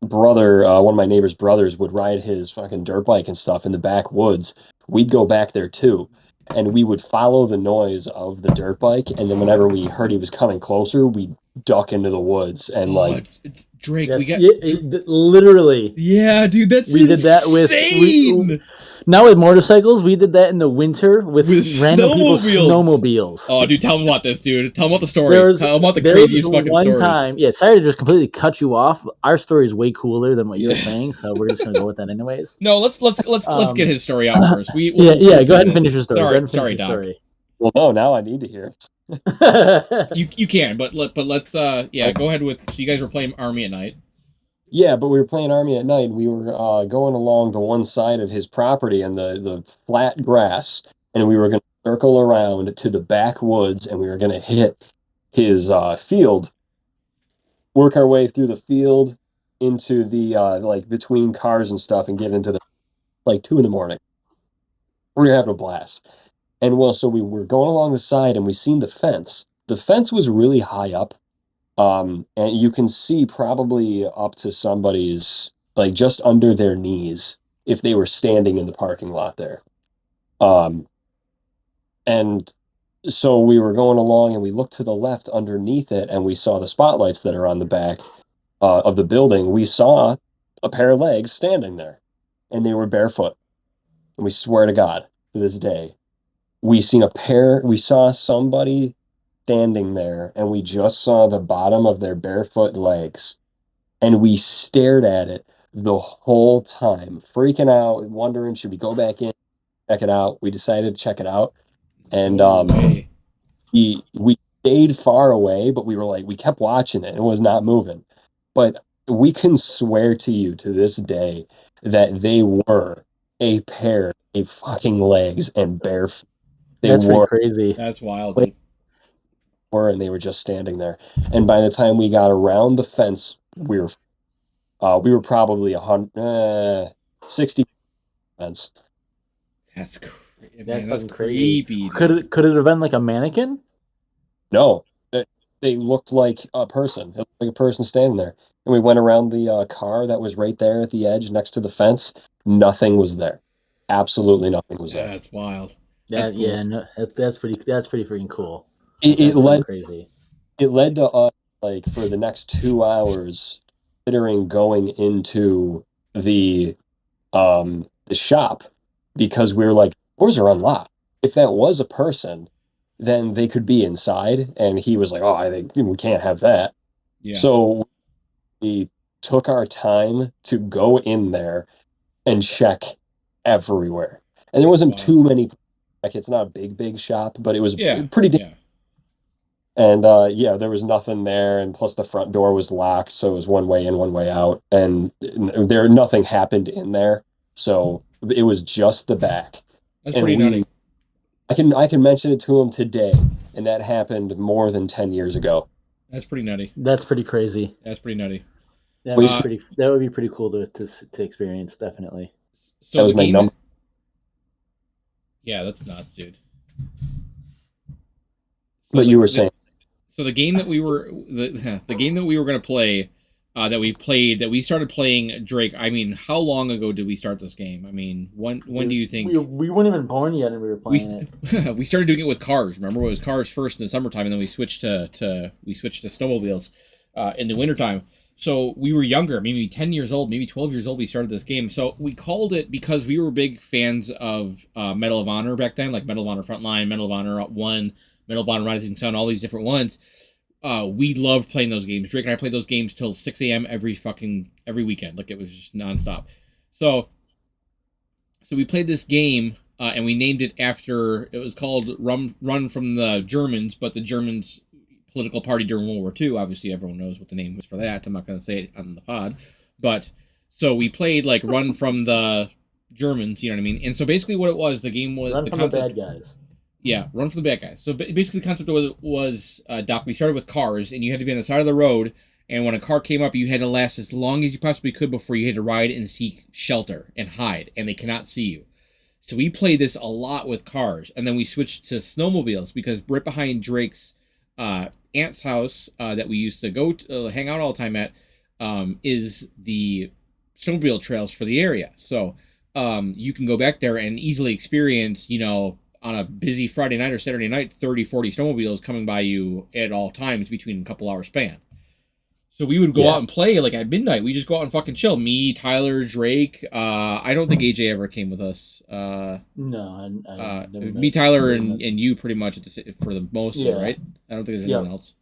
brother, one of my neighbor's brothers, would ride his fucking dirt bike and stuff in the backwoods, we'd go back there too, and we would follow the noise of the dirt bike, and then whenever we heard he was coming closer, we'd duck into the woods and Drake, literally. Yeah, dude, we did that with now with motorcycles. We did that in the winter with random people's snowmobiles. Oh, dude, tell them about this, dude. Tell them about the story. Tell them about the craziest fucking story. One time, sorry to just completely cut you off. Our story is way cooler than what you're saying, so we're just gonna go with that anyways. No, let's get his story out first. Go ahead and finish your story. Sorry, Doc. Well, no, now I need to hear it. You can, but let's go ahead with. So you guys were playing Army at night. Yeah, but we were playing Army at night. We were going along the one side of his property and the flat grass, and we were going to circle around to the backwoods, and we were going to hit his field, work our way through the field into the like between cars and stuff, and get into the 2 in the morning. We were having a blast. And well, so we were going along the side, and we seen the fence. The fence was really high up. And you can see probably up to somebody's, like just under their knees if they were standing in the parking lot there. Um, and so we were going along and we looked to the left underneath it and we saw the spotlights that are on the back of the building. We saw a pair of legs standing there and they were barefoot. And we swear to God, to this day, we saw somebody standing there and we just saw the bottom of their barefoot legs. And we stared at it the whole time, freaking out, wondering, should we go back in, check it out? We decided to check it out. And No way. we stayed far away, but we kept watching it. It was not moving. But we can swear to you to this day that they were a pair of fucking legs and barefoot. They That's pretty were, crazy. That's wild, Wait. dude. and they were just standing there. And by the time we got around the fence, we were probably 60 fence. That's That's that's fucking crazy. creepy, Could dude. it have been like a mannequin? No, they looked like a person. It looked like a person standing there. And we went around the car that was right there at the edge next to the fence. Nothing was there. Absolutely nothing was there. That's wild. That's cool. Yeah, no, that's pretty freaking cool. It, it That's pretty led crazy. it led to us, like, for the next 2 hours considering going into the the shop because we were like, doors are unlocked. If that was a person, then they could be inside. And he was like, oh, I think we can't have that. Yeah. So we took our time to go in there and check everywhere. And there wasn't Wow. too many. Like, it's not a big shop, but it was Yeah. pretty. Yeah. And yeah, there was nothing there, and plus the front door was locked, so it was one way in, one way out, and nothing happened in there, so it was just the back. That's And pretty nutty. I can mention it to him today, and that happened more than 10 years ago. That's pretty nutty. That's pretty crazy. That's pretty nutty. That We would should- be pretty. That would be pretty cool to experience. Definitely. So That was the my game number. Yeah, that's nuts, dude. But you were saying, So the game that we were the game that we were going to play, that we started playing, Drake. I mean, how long ago did we start this game? I mean, when do you think we weren't even born yet, and we were playing it? we started doing it with cars? Remember, it was cars first in the summertime, and then we switched to snowmobiles in the wintertime. So we were younger, maybe 10 years old, maybe 12 years old. We started this game, so we called it because we were big fans of Medal of Honor back then, like Medal of Honor Frontline, Medal of Honor 1, Medal of Honor Rising Sun, all these different ones. We loved playing those games. Drake and I played those games till 6 a.m. every weekend. Like, it was just nonstop. So we played this game, and we named it after, it was called Run from the Germans, but the Germans' political party during World War II. Obviously, everyone knows what the name was for that. I'm not going to say it on the pod. But, so we played, like, Run from the Germans, you know what I mean? And so basically what it was, the game was... Run from the bad guys. Yeah, Run from the bad guys. So basically the concept was Doc, we started with cars, and you had to be on the side of the road, and when a car came up, you had to last as long as you possibly could before you had to ride and seek shelter and hide, and they cannot see you. So we played this a lot with cars, and then we switched to snowmobiles, because right behind Drake's aunt's house that we used to go to, hang out all the time at, is the snowmobile trails for the area. So you can go back there and easily experience, on a busy Friday night or Saturday night, 30, 40 snowmobiles coming by you at all times between a couple hour span. So we would go out and play, like, at midnight. We just go out and fucking chill. Me, Tyler, Drake. I don't think AJ ever came with us. No, I never me, Tyler, and you pretty much for the most of it, right? I don't think there's anyone else.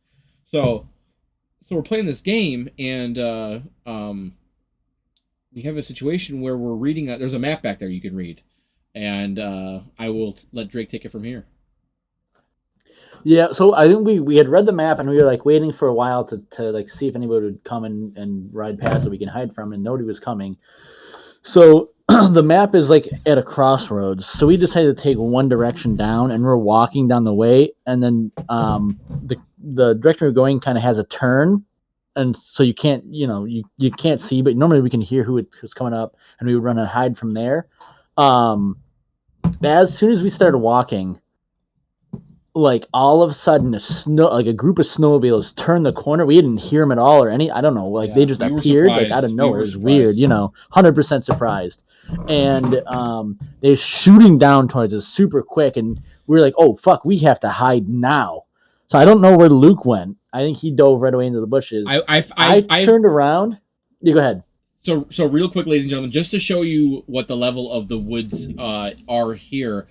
So we're playing this game, and we have a situation where we're reading. There's a map back there you can read. And I will let Drake take it from here. Yeah, so I think we had read the map, and we were like waiting for a while to like see if anybody would come and ride past so we can hide from, and nobody was coming. So the map is like at a crossroads. So we decided to take one direction down, and we're walking down the way, and then the direction we're going kind of has a turn, and so you can't you can't see, but normally we can hear who's coming up, and we would run and hide from there. As soon as we started walking, like all of a sudden a group of snowmobiles turned the corner. We didn't hear them at all or any. I don't know. Like they just appeared like out of nowhere. It was weird. 100% surprised. And they're shooting down towards us super quick, and we're like, oh fuck, we have to hide now. So I don't know where Luke went. I think he dove right away into the bushes. I turned around. You go ahead. So real quick, ladies and gentlemen, just to show you what the level of the woods are here,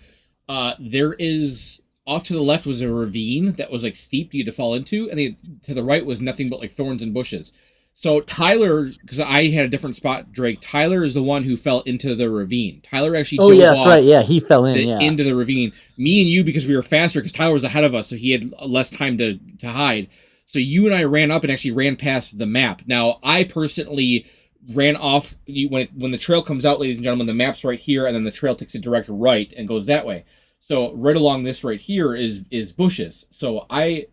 there is off to the left was a ravine that was like steep you had to fall into, and to the right was nothing but like thorns and bushes. So Tyler, because I had a different spot, Drake, Tyler is the one who fell into the ravine. Tyler actually dove off right. Yeah, he fell into the ravine. Me and you, because we were faster, because Tyler was ahead of us, so he had less time to hide. So you and I ran up and actually ran past the map. Now, I personally ran off, when the trail comes out, ladies and gentlemen, the map's right here, and then the trail takes a direct right and goes that way. So right along this right here is bushes. So I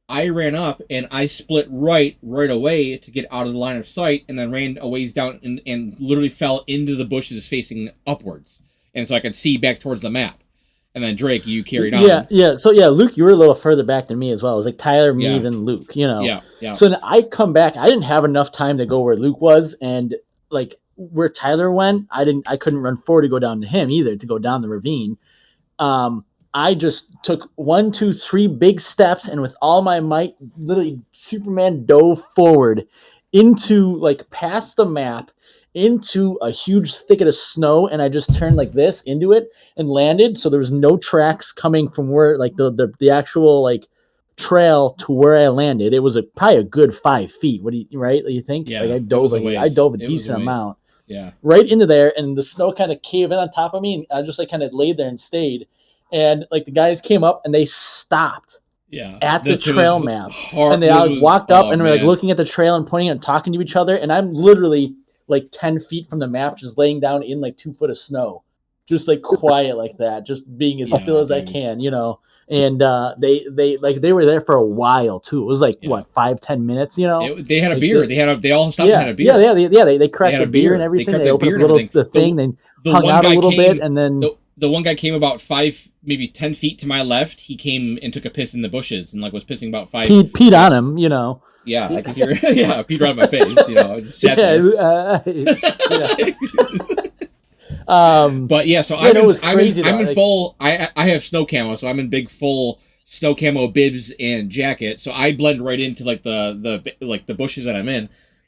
ran up and I split right away to get out of the line of sight, and then ran a ways down and literally fell into the bushes facing upwards. And so I could see back towards the map. And then Drake, you carried on. Yeah. So Luke, you were a little further back than me as well. It was like Tyler, me, then Luke, Yeah. So then I come back. I didn't have enough time to go where Luke was, and like where Tyler went, I couldn't run forward to go down to him either, to go down the ravine. I just took 1, 2, 3 big steps, and with all my might, literally Superman dove forward into like past the map, into a huge thicket of snow, and I just turned like this into it and landed. So there was no tracks coming from where like the actual like trail to where I landed. It was probably a good 5 feet. What do you think? Yeah, like I dove a decent amount. Yeah, right into there, and the snow kind of caved in on top of me, and I just like kind of laid there and stayed. And like the guys came up and they stopped. Yeah, at the trail map, and they all walked up and were like looking at the trail and pointing and talking to each other. And I'm literally like 10 feet from the map, just laying down in like 2 foot of snow, just like quiet like that, just being as still as I can, And they were there for a while too. It was like what, 5-10 minutes, They had a beer. They all stopped and had a beer. They cracked a beer and everything. They opened up the thing. They hung out a little bit, and then the one guy came about 5, maybe 10 feet to my left. He came and took a piss in the bushes and like was pissing about 5. Peed on him, Yeah, I could hear. Yeah, peed right on my face. I just sat there. But yeah, so I'm in full. I have snow camo, so I'm in big full snow camo bibs and jacket. So I blend right into like the bushes that I'm in.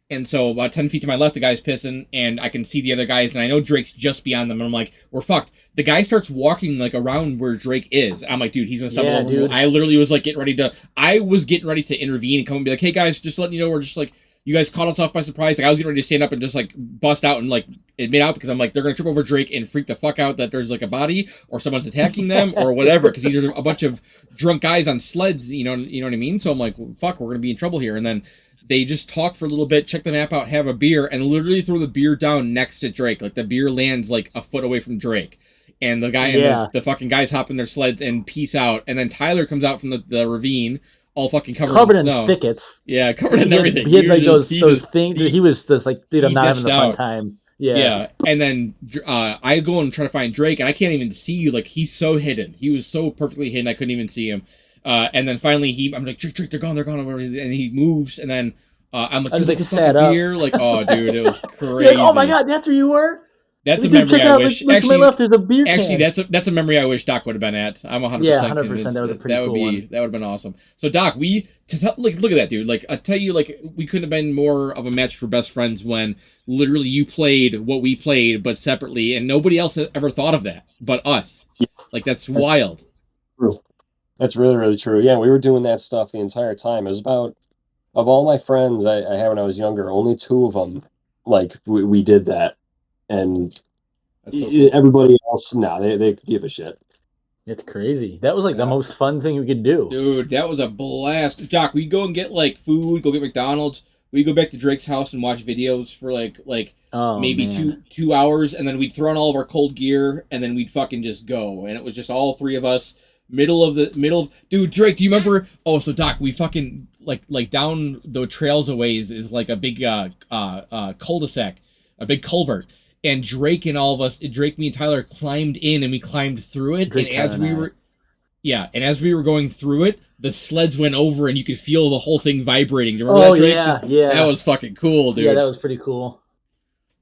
And so about 10 feet to my left, the guy's pissing, and I can see the other guys, and I know Drake's just beyond them, and I'm like, we're fucked. The guy starts walking like around where Drake is. I'm like, dude, he's gonna stumble over. Dude. I literally was like getting ready to intervene and come and be like, hey guys, just letting you know, we're just like, you guys caught us off by surprise. Like I was getting ready to stand up and just like bust out and like admit out, because I'm like, they're gonna trip over Drake and freak the fuck out that there's like a body or someone's attacking them or whatever, because these are a bunch of drunk guys on sleds. You know what I mean? So I'm like, well, fuck, we're gonna be in trouble here. And then they just talk for a little bit, check the map out, have a beer, and literally throw the beer down next to Drake. Like the beer lands like a foot away from Drake. And the guy and the fucking guys hop in their sleds and peace out. And then Tyler comes out from the ravine, all fucking covered in snow. Thickets. Yeah, covered in everything. He had like those things. He was just like, dude, I'm not having a fun time. Yeah. And then I go and try to find Drake, and I can't even see you. Like he's so hidden. He was so perfectly hidden, I couldn't even see him. And then finally I'm like, Drake, they're gone. And he moves, and then I'm like, I was like sat up. Beer. Like, oh, dude, it was crazy. Like, oh my god, that's where you were. That's a memory I wish. Look to my left, there's a beer can. Actually, that's a memory I wish Doc would have been at. I'm 100% convinced. That was a pretty cool one. That would have been awesome. So Doc, look at that, dude. Like I tell you, like we couldn't have been more of a match for best friends when literally you played what we played, but separately, and nobody else ever thought of that but us. Yeah. Like that's wild. True. That's really, really true. Yeah, we were doing that stuff the entire time. It was about, of all my friends I had when I was younger, only 2 of them, like we did that. And so cool. Everybody else, they give a shit. It's crazy. That was like the most fun thing we could do. Dude, that was a blast. Doc, we'd go and get like food, go get McDonald's. We'd go back to Drake's house and watch videos for like maybe 2 hours, and then we'd throw on all of our cold gear, and then we'd fucking just go. And it was just all 3 of us. Dude, Drake, do you remember? Oh, so Doc, we fucking like down the trails a ways is like a big cul-de-sac, a big culvert. And Drake and all of us, me and Tyler climbed in, and we climbed through it. Drake and as we were, Yeah, and as we were going through it, the sleds went over, and you could feel the whole thing vibrating. Do you remember that, Drake? Yeah. That was fucking cool, dude. Yeah, that was pretty cool.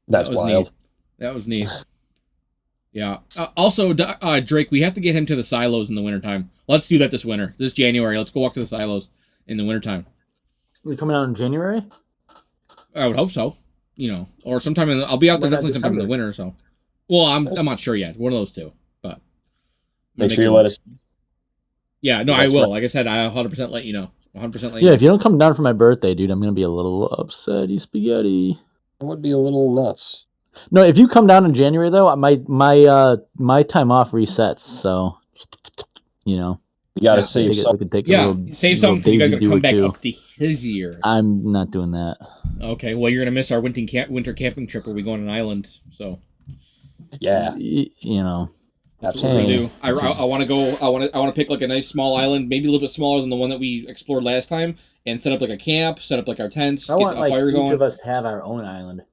That's was wild. Neat. That was neat. Yeah. Also, Drake, we have to get him to the silos in the wintertime. Let's do that this winter. This January. Let's go walk to the silos in the wintertime. Are we coming out in January? I would hope so. Or sometime I'll be out there Why not definitely sometime in the December? winter. So, well, I'm not sure yet. One of those two, but Make sure you let us. Yeah, no, I That's will. right. Like I said, I 100% let you know. 100% let you Yeah, know. if you don't come down for my birthday, dude, I'm gonna be a little upsetty spaghetti. That would be a little nuts. No, if you come down in January though, my time off resets. So, You got to Yeah. save we some. could take Yeah, a little, save something because you guys are Daisy gonna come do back it too. up to his year. I'm not doing that. Okay, well you're gonna miss our winter camping trip where we go on an island. So Yeah, You know, that's what we're gonna do. Hey. I want to go. I want to pick like a nice small island, maybe a little bit smaller than the one that we explored last time, and set up like a camp, set up like our tents, I get want a like fire each going. of us to have our own island.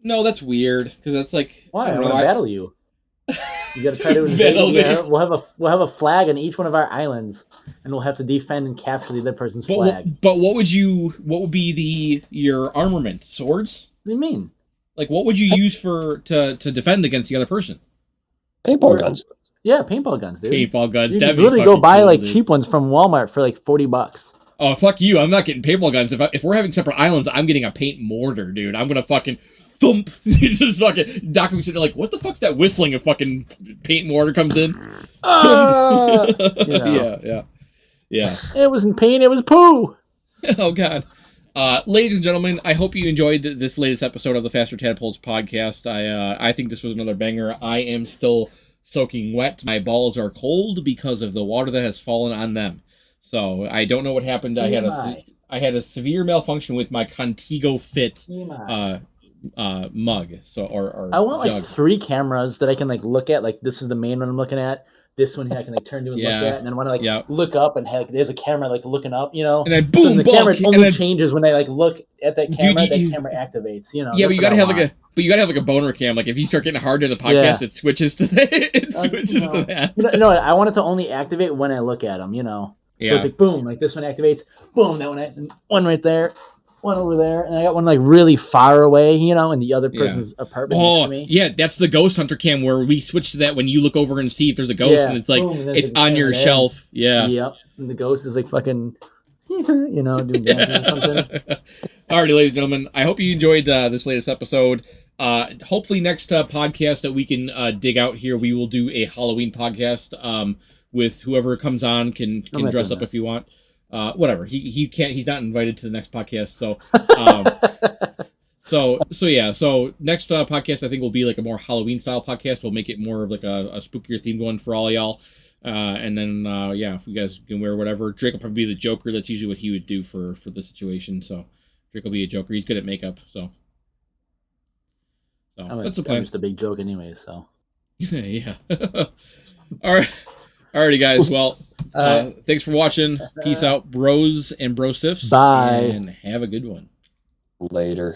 No, that's weird because that's like Why? I I don't want know. to battle you. You got to try to Battle invade. me. We'll have a flag on each one of our islands, and we'll have to defend and capture the other person's flag. But what would be your armament? Swords? What do you mean? Like what would you use to defend against the other person? paintball guns. Yeah, paintball guns, dude. Paintball guns. You That'd can be literally go fucking buy cool, like dude. cheap ones from Walmart for like $40. Oh fuck you! I'm not getting paintball guns. If we're having separate islands, I'm getting a paint mortar, dude. I'm gonna fucking thump. Just fucking Doc was sitting there like, what the fuck's that whistling? If fucking paint mortar comes in. know. Yeah. It wasn't paint, it was poo. Oh god. Ladies and gentlemen, I hope you enjoyed this latest episode of the Faster Tadpoles podcast. I think this was another banger. I am still soaking wet. My balls are cold because of the water that has fallen on them. So I don't know what happened. I had a severe malfunction with my Contigo Fit mug. So or I want jug. like 3 cameras that I can like look at. Like this is the main one I'm looking at. This one here I can like turn to and Yeah. look at, and then when I like Yeah. look up and like there's a camera like looking up, you know. And then So boom, the bonk, camera and only then changes when I like look at that Dude, camera. you- that camera activates, you know. yeah, but That's you what gotta I have want. like a boner cam. Like if you start getting hard in the podcast, it switches to that. It switches to that. No, I want it to only activate when I look at them, you know. So Yeah. it's like boom, like this one activates, boom, that one right there, one over there, and I got one like really far away, you know, in the other Yeah. person's apartment next Oh, to me. yeah, that's the Ghost Hunter cam where we switch to that when you look over and see if there's a ghost, Yeah, and it's like boom, and then it's there's a on your camera there. shelf. Yeah. Yep. And the ghost is like fucking, you know, doing dances or something. Alrighty, ladies and gentlemen, I hope you enjoyed this latest episode. Hopefully, next podcast that we can dig out here, we will do a Halloween podcast. With whoever comes on can I'm not dress doing up that. if you want. Whatever. He can't. He's not invited to the next podcast. So. So yeah. So next podcast I think will be like a more Halloween style podcast. We'll make it more of like a spookier themed one for all y'all. And then yeah, if you guys can wear whatever. Drake will probably be the Joker. That's usually what he would do for the situation. So Drake will be a Joker. He's good at makeup. So that's the I'm plan. just a big joke anyway, so. Yeah. All right. Alrighty, guys. Well, thanks for watching. Peace out, bros and brosifs. Bye. And have a good one. Later.